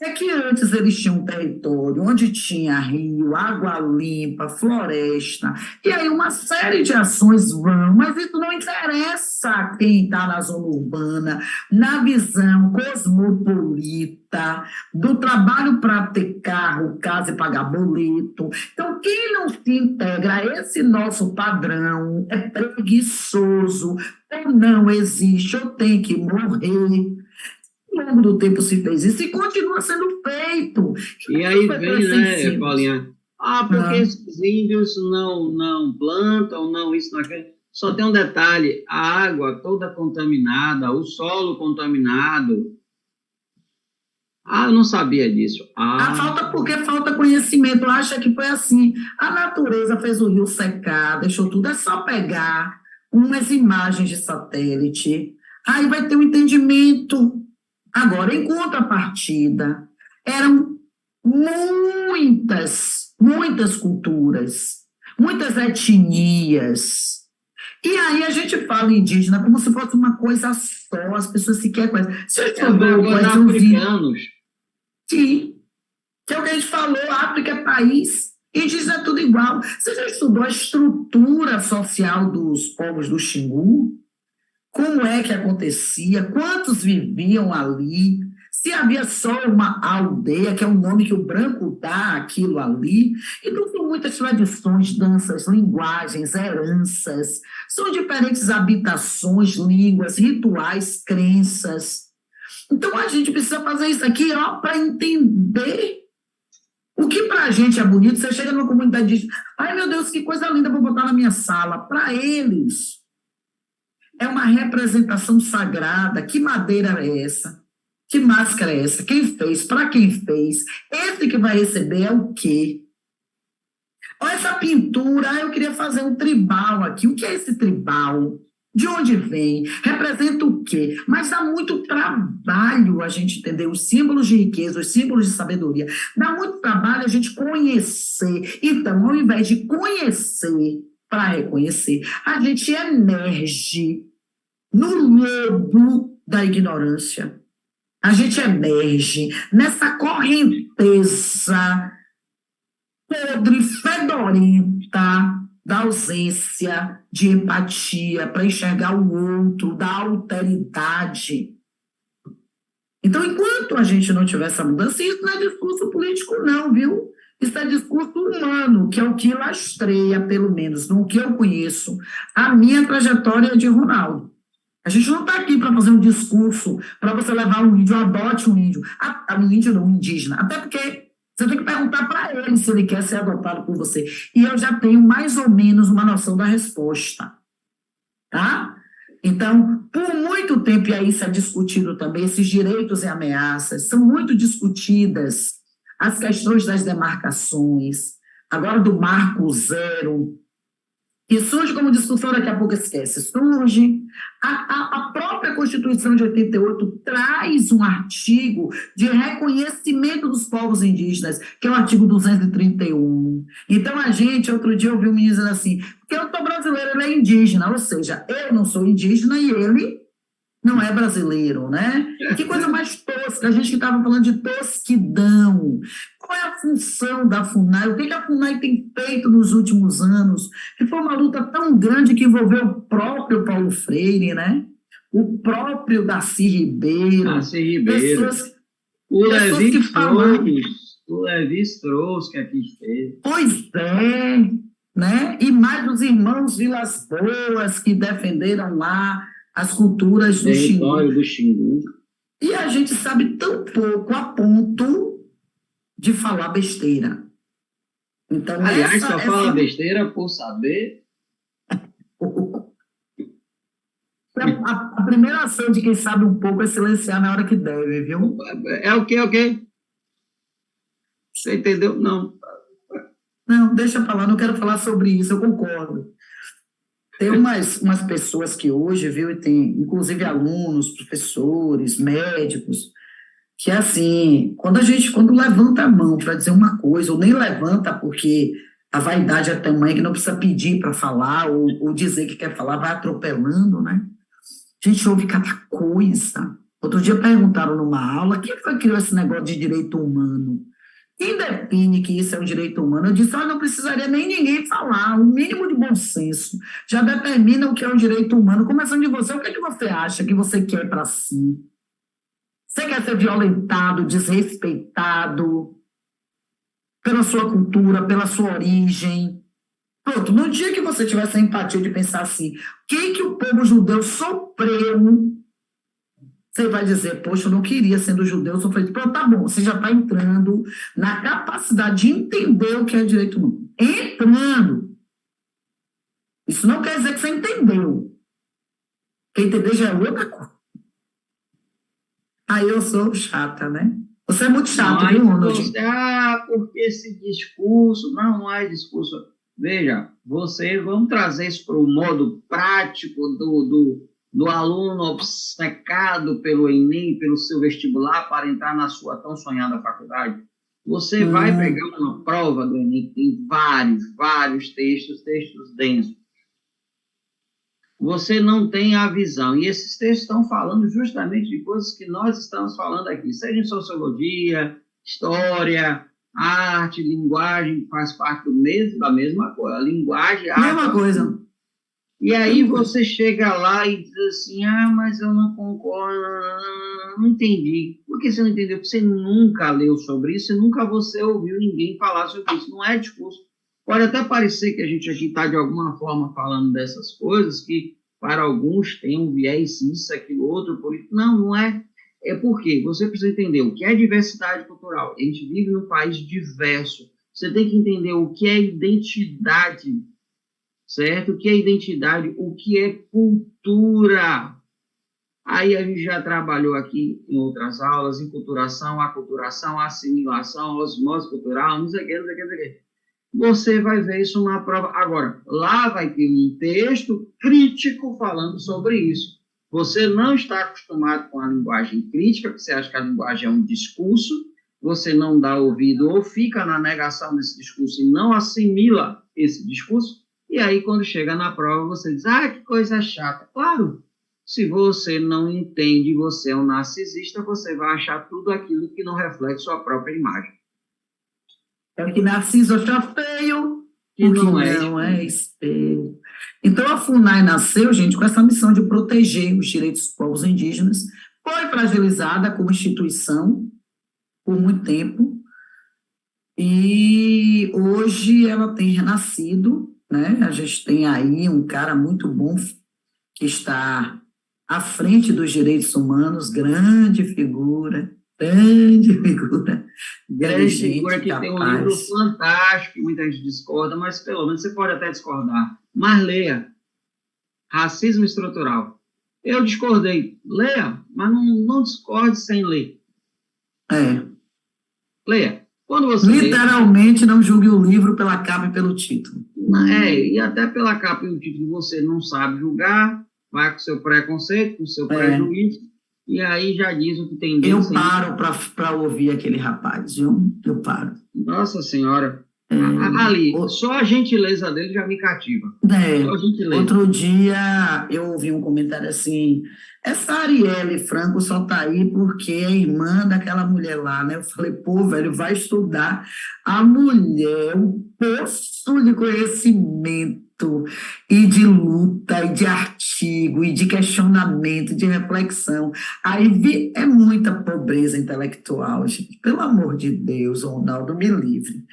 S1: é que antes eles tinham um território onde tinha rio, água limpa, floresta, e aí uma série de ações vão, mas isso não interessa a quem está na zona urbana, na visão cosmopolita, do trabalho para ter carro, casa e pagar boleto. Então, quem não se integra a esse nosso padrão é preguiçoso, ou não existe, ou tem que morrer. Ao longo do tempo se fez isso e continua sendo feito.
S2: E aí vem, né, Paulinha? Porque esses índios não plantam, não isso, não aquilo. Só tem um detalhe: a água toda contaminada, o solo contaminado. Eu não sabia disso.
S1: Falta porque falta conhecimento. Acha que foi assim. A natureza fez o rio secar, deixou tudo. É só pegar umas imagens de satélite. Aí vai ter um entendimento. Agora, em contrapartida, eram muitas culturas, muitas etnias. E aí a gente fala indígena como se fosse uma coisa só, as pessoas sequer conhecem. Você estudou
S2: quais africanos?
S1: Sim, que é o que a gente falou, África é país, indígena é tudo igual. Você já estudou a estrutura social dos povos do Xingu? Como é que acontecia? Quantos viviam ali? Se havia só uma aldeia, que é o nome que o branco dá àquilo ali. Então, são muitas tradições, danças, linguagens, heranças. São diferentes habitações, línguas, rituais, crenças. Então, a gente precisa fazer isso aqui para entender o que para a gente é bonito. Você chega numa comunidade e diz: ai, meu Deus, que coisa linda, vou botar na minha sala. Para eles, é uma representação sagrada. Que madeira é essa? Que máscara é essa? Quem fez? Para quem fez? Esse que vai receber é o quê? Olha essa pintura. Eu queria fazer um tribal aqui. O que é esse tribal? De onde vem? Representa o quê? Mas dá muito trabalho a gente entender os símbolos de riqueza, os símbolos de sabedoria. Dá muito trabalho a gente conhecer. Então, ao invés de conhecer para reconhecer, a gente emerge no lodo da ignorância. A gente emerge nessa correnteza podre, fedorenta da ausência de empatia para enxergar o outro, da alteridade. Então, enquanto a gente não tiver essa mudança, isso não é discurso político não, viu? Isso é discurso humano, que é o que lastreia, pelo menos no que eu conheço, a minha trajetória de Ronaldo. A gente não está aqui para fazer um discurso para você levar um índio, adote um índio. Um índio não, um indígena. Até porque você tem que perguntar para ele se ele quer ser adotado por você. E eu já tenho mais ou menos uma noção da resposta. Tá? Então, por muito tempo, e aí isso é discutido também, esses direitos e ameaças são muito discutidas as questões das demarcações, agora do Marco Zero, que surge como discussão, daqui a pouco esquece, surge. A própria Constituição de 88 traz um artigo de reconhecimento dos povos indígenas, que é o artigo 231. Então, a gente, outro dia, ouviu um menino dizendo assim, porque eu sou brasileiro, ele é indígena, ou seja, eu não sou indígena e ele não é brasileiro, né? Que coisa mais tosca, a gente que estava falando de tosquidão. Qual é a função da FUNAI? O que a FUNAI tem feito nos últimos anos? Que foi uma luta tão grande que envolveu o próprio Paulo Freire, né? O próprio Darcy Ribeiro. Pessoas,
S2: o Levi
S1: que falam.
S2: O Levi Strauss, que aqui esteve.
S1: Pois é, né? E mais os irmãos Vilas Boas, que defenderam lá as culturas do
S2: Xingu.
S1: E a gente sabe tão pouco a ponto de falar besteira. Então,
S2: aliás, só fala besteira por saber.
S1: A primeira ação de quem sabe um pouco é silenciar na hora que deve, viu?
S2: É o quê? Você entendeu? Não.
S1: Não, deixa pra lá, não quero falar sobre isso, eu concordo. Tem umas pessoas que hoje, viu, e tem inclusive alunos, professores, médicos, que assim, quando levanta a mão para dizer uma coisa, ou nem levanta porque a vaidade é tamanha que não precisa pedir para falar, ou dizer que quer falar, vai atropelando, né? A gente ouve cada coisa. Outro dia perguntaram numa aula, quem foi que criou esse negócio de direito humano? Quem define que isso é um direito humano? Eu disse, não precisaria nem ninguém falar, o mínimo de bom senso já determina o que é um direito humano. Começando de você, o que é que você acha que você quer para si? Você quer ser violentado, desrespeitado pela sua cultura, pela sua origem? Pronto, no dia que você tiver essa empatia de pensar assim, o que o povo judeu sofreu, você vai dizer, poxa, eu não queria, sendo judeu, sofrer. Pronto, tá bom, você já está entrando na capacidade de entender o que é direito humano. Entrando. Isso não quer dizer que você entendeu. Porque entender já é outra coisa. Aí eu sou chata, né? Você é muito chato, viu, Ronald?
S2: Porque esse discurso, não é discurso. Veja, vamos trazer isso para o modo prático do aluno obcecado pelo Enem, pelo seu vestibular, para entrar na sua tão sonhada faculdade. Você vai pegar uma prova do Enem que tem vários textos densos. Você não tem a visão. E esses textos estão falando justamente de coisas que nós estamos falando aqui, seja em sociologia, história, arte, linguagem, faz parte da mesma coisa. A linguagem, a
S1: mesma coisa.
S2: E aí você chega lá e diz assim, mas eu não concordo, não entendi. Por que você não entendeu? Porque você nunca leu sobre isso e nunca você ouviu ninguém falar sobre isso. Não é discurso. Pode até parecer que a gente aqui está, de alguma forma, falando dessas coisas, que para alguns tem um viés, isso, aquilo, outro, político. Não é. É porque você precisa entender o que é diversidade cultural. A gente vive num país diverso. Você tem que entender o que é identidade, certo? O que é identidade, o que é cultura. Aí a gente já trabalhou aqui em outras aulas, enculturação, aculturação, assimilação, osmose cultural, não sei o que. Você vai ver isso na prova. Agora, lá vai ter um texto crítico falando sobre isso. Você não está acostumado com a linguagem crítica, porque você acha que a linguagem é um discurso, você não dá ouvido ou fica na negação desse discurso e não assimila esse discurso, e aí quando chega na prova você diz, que coisa chata. Claro, se você não entende, você é um narcisista, você vai achar tudo aquilo que não reflete sua própria imagem.
S1: É que Narciso acha feio,
S2: que
S1: não é espelho. Então, a FUNAI nasceu, gente, com essa missão de proteger os direitos dos povos indígenas. Foi fragilizada como instituição por muito tempo. E hoje ela tem renascido, né? A gente tem aí um cara muito bom que está à frente dos direitos humanos, grande figura,
S2: que tem um livro fantástico, muita gente discorda, mas pelo menos você pode até discordar. Mas leia. Racismo estrutural. Eu discordei. Leia, mas não discorde sem ler.
S1: É.
S2: Leia. Quando você
S1: literalmente não julgue o livro pela capa e pelo título.
S2: E até pela capa e o título você não sabe julgar, vai com seu preconceito, com seu prejuízo, e aí já diz o que tem dentro.
S1: Eu paro para ouvir aquele rapaz, viu? Eu paro.
S2: Nossa Senhora. Ali, só a gentileza dele já me cativa. Só a gentileza.
S1: Outro dia eu ouvi um comentário assim: essa Arielle Franco só tá aí porque é irmã daquela mulher lá, né? Eu falei, pô, velho, vai estudar a mulher, um poço de conhecimento e de luta, e de artigo, e de questionamento, de reflexão. Aí é muita pobreza intelectual, gente. Pelo amor de Deus, Ronaldo, me livre.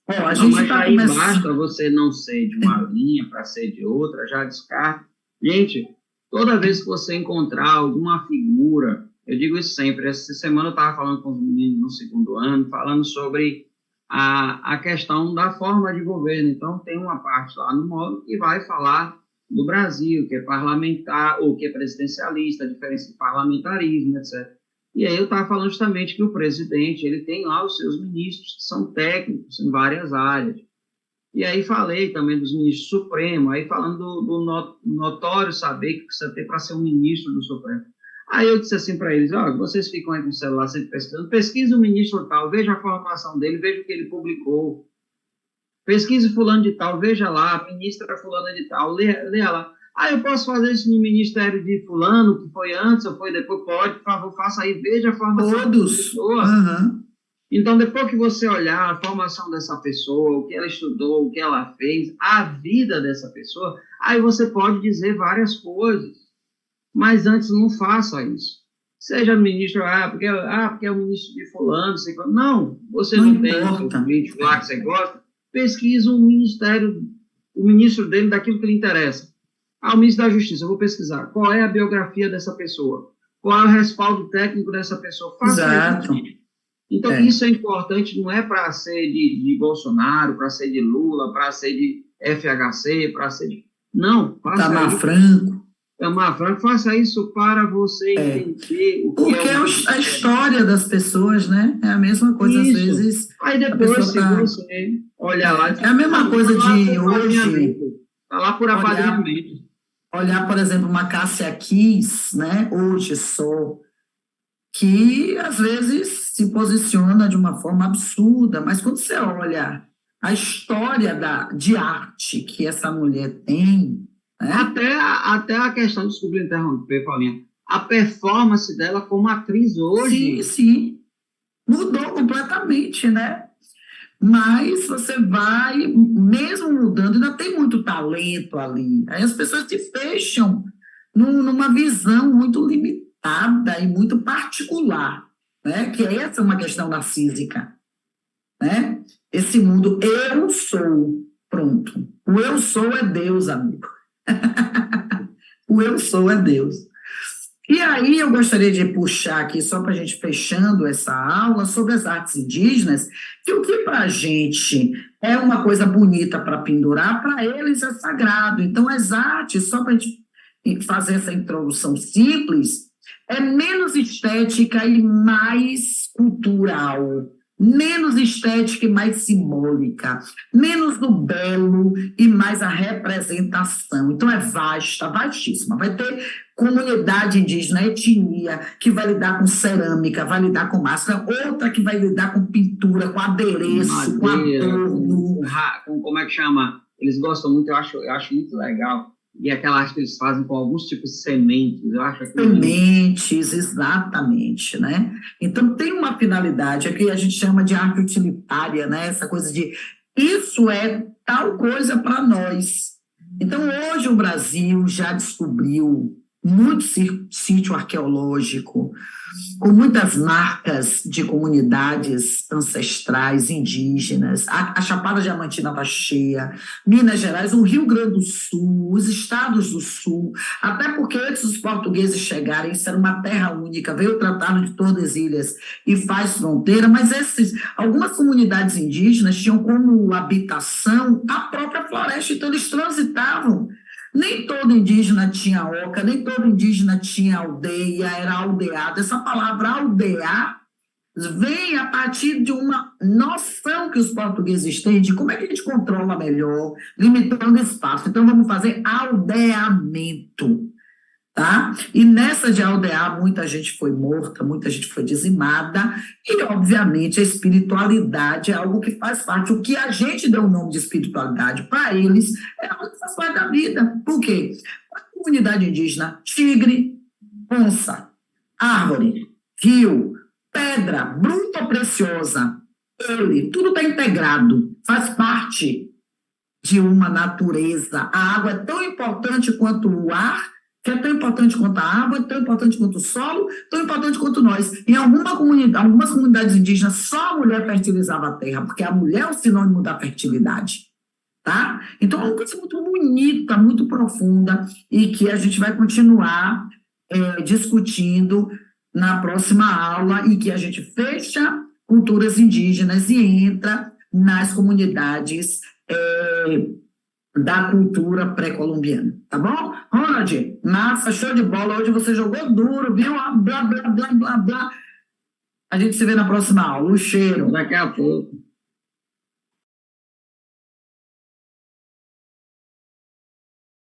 S2: A gente mas aí basta você não ser de uma linha para ser de outra, já descarta. Gente, toda vez que você encontrar alguma figura, eu digo isso sempre, essa semana eu estava falando com os meninos no segundo ano, falando sobre a questão da forma de governo. Então, tem uma parte lá no módulo que vai falar do Brasil, que é parlamentar, ou que é presidencialista, a diferença de parlamentarismo, etc. E aí eu estava falando justamente que o presidente, ele tem lá os seus ministros que são técnicos em várias áreas. E aí falei também dos ministros do Supremo, aí falando do notório saber que precisa ter para ser um ministro do Supremo. Aí eu disse assim para eles, vocês ficam aí com o celular sempre pesquisando, pesquise o ministro tal, veja a formação dele, veja o que ele publicou. Pesquise fulano de tal, veja lá, a ministra fulana de tal, leia lá. Eu posso fazer isso no ministério de fulano, que foi antes ou foi depois? Pode, por favor, faça aí, veja a formação da pessoa. Então, depois que você olhar a formação dessa pessoa, o que ela estudou, o que ela fez, a vida dessa pessoa, aí você pode dizer várias coisas. Mas antes não faça isso. Seja ministro, porque é o ministro de fulano, sei qual. Não, você não tem o político lá que você gosta, pesquisa o ministro dele daquilo que lhe interessa. O ministro da Justiça, eu vou pesquisar qual é a biografia dessa pessoa, qual é o respaldo técnico dessa pessoa.
S1: Exato.
S2: Então, isso é importante, não é para ser de Bolsonaro, para ser de Lula, para ser de FHC, para ser de... Não, faça Tamar Franco, faça isso para você entender o que
S1: porque é a história das pessoas, né? É a mesma coisa, às vezes...
S2: Aí depois, se você olhar lá...
S1: É a mesma coisa de hoje...
S2: Está lá por apadrinhamento.
S1: Olhar, por exemplo, uma Cássia Kiss, né? Hoje só... que às vezes se posiciona de uma forma absurda, mas quando você olha a história de arte que essa mulher tem... Né?
S2: Até a questão, desculpa interromper, Paulinha, a performance dela como atriz hoje...
S1: Sim. Mudou completamente, né? Mas você vai, mesmo mudando, ainda tem muito talento ali. Aí as pessoas se fecham numa visão muito limitada e muito particular, né? Que essa é uma questão narcísica, né? Esse mundo, eu sou, pronto. O eu sou é Deus, amigo. O eu sou é Deus. E aí eu gostaria de puxar aqui, só para a gente fechando essa aula, sobre as artes indígenas, que o que para a gente é uma coisa bonita para pendurar, para eles é sagrado. Então, as artes, só para a gente fazer essa introdução simples, é menos estética e mais cultural, menos estética e mais simbólica, menos do belo e mais a representação. Então é vasta, vastíssima. Vai ter comunidade indígena, etnia, que vai lidar com cerâmica, vai lidar com máscara, outra que vai lidar com pintura, com adereço, com adorno.
S2: Como é que chama? Eles gostam muito, eu acho muito legal. E aquela arte que eles fazem com alguns tipos de sementes, eu acho.
S1: Sementes, exatamente, né? Então, tem uma finalidade, que a gente chama de arte utilitária, né? Essa coisa de, isso é tal coisa para nós. Então, hoje o Brasil já descobriu muito sítio arqueológico, com muitas marcas de comunidades ancestrais, indígenas. A Chapada Diamantina está cheia, Minas Gerais, o Rio Grande do Sul, os estados do Sul, até porque antes dos portugueses chegarem, isso era uma terra única, veio o Tratado de Tordesilhas e faz fronteira, mas algumas comunidades indígenas tinham como habitação a própria floresta, então eles transitavam. Nem todo indígena tinha oca, nem todo indígena tinha aldeia, era aldeado. Essa palavra aldear vem a partir de uma noção que os portugueses têm de como é que a gente controla melhor, limitando espaço. Então, vamos fazer aldeamento, tá? E nessa de aldear, muita gente foi morta, muita gente foi dizimada, e, obviamente, a espiritualidade é algo que faz parte. O que a gente deu o nome de espiritualidade para eles é algo que faz parte da vida. Por quê? A comunidade indígena, tigre, onça, árvore, rio, pedra, bruta ou preciosa, ele, tudo está integrado, faz parte de uma natureza. A água é tão importante quanto o ar, que é tão importante quanto a água, tão importante quanto o solo, tão importante quanto nós. Em algumas comunidades indígenas, só a mulher fertilizava a terra, porque a mulher é o sinônimo da fertilidade. Tá? Então, é uma coisa muito bonita, muito profunda, e que a gente vai continuar discutindo na próxima aula, e que a gente fecha culturas indígenas e entra nas comunidades da cultura pré-colombiana, tá bom? Ronald, massa, show de bola, hoje você jogou duro, viu? Blá, blá, blá, blá, blá. A gente se vê na próxima aula, um cheiro.
S2: Daqui a pouco.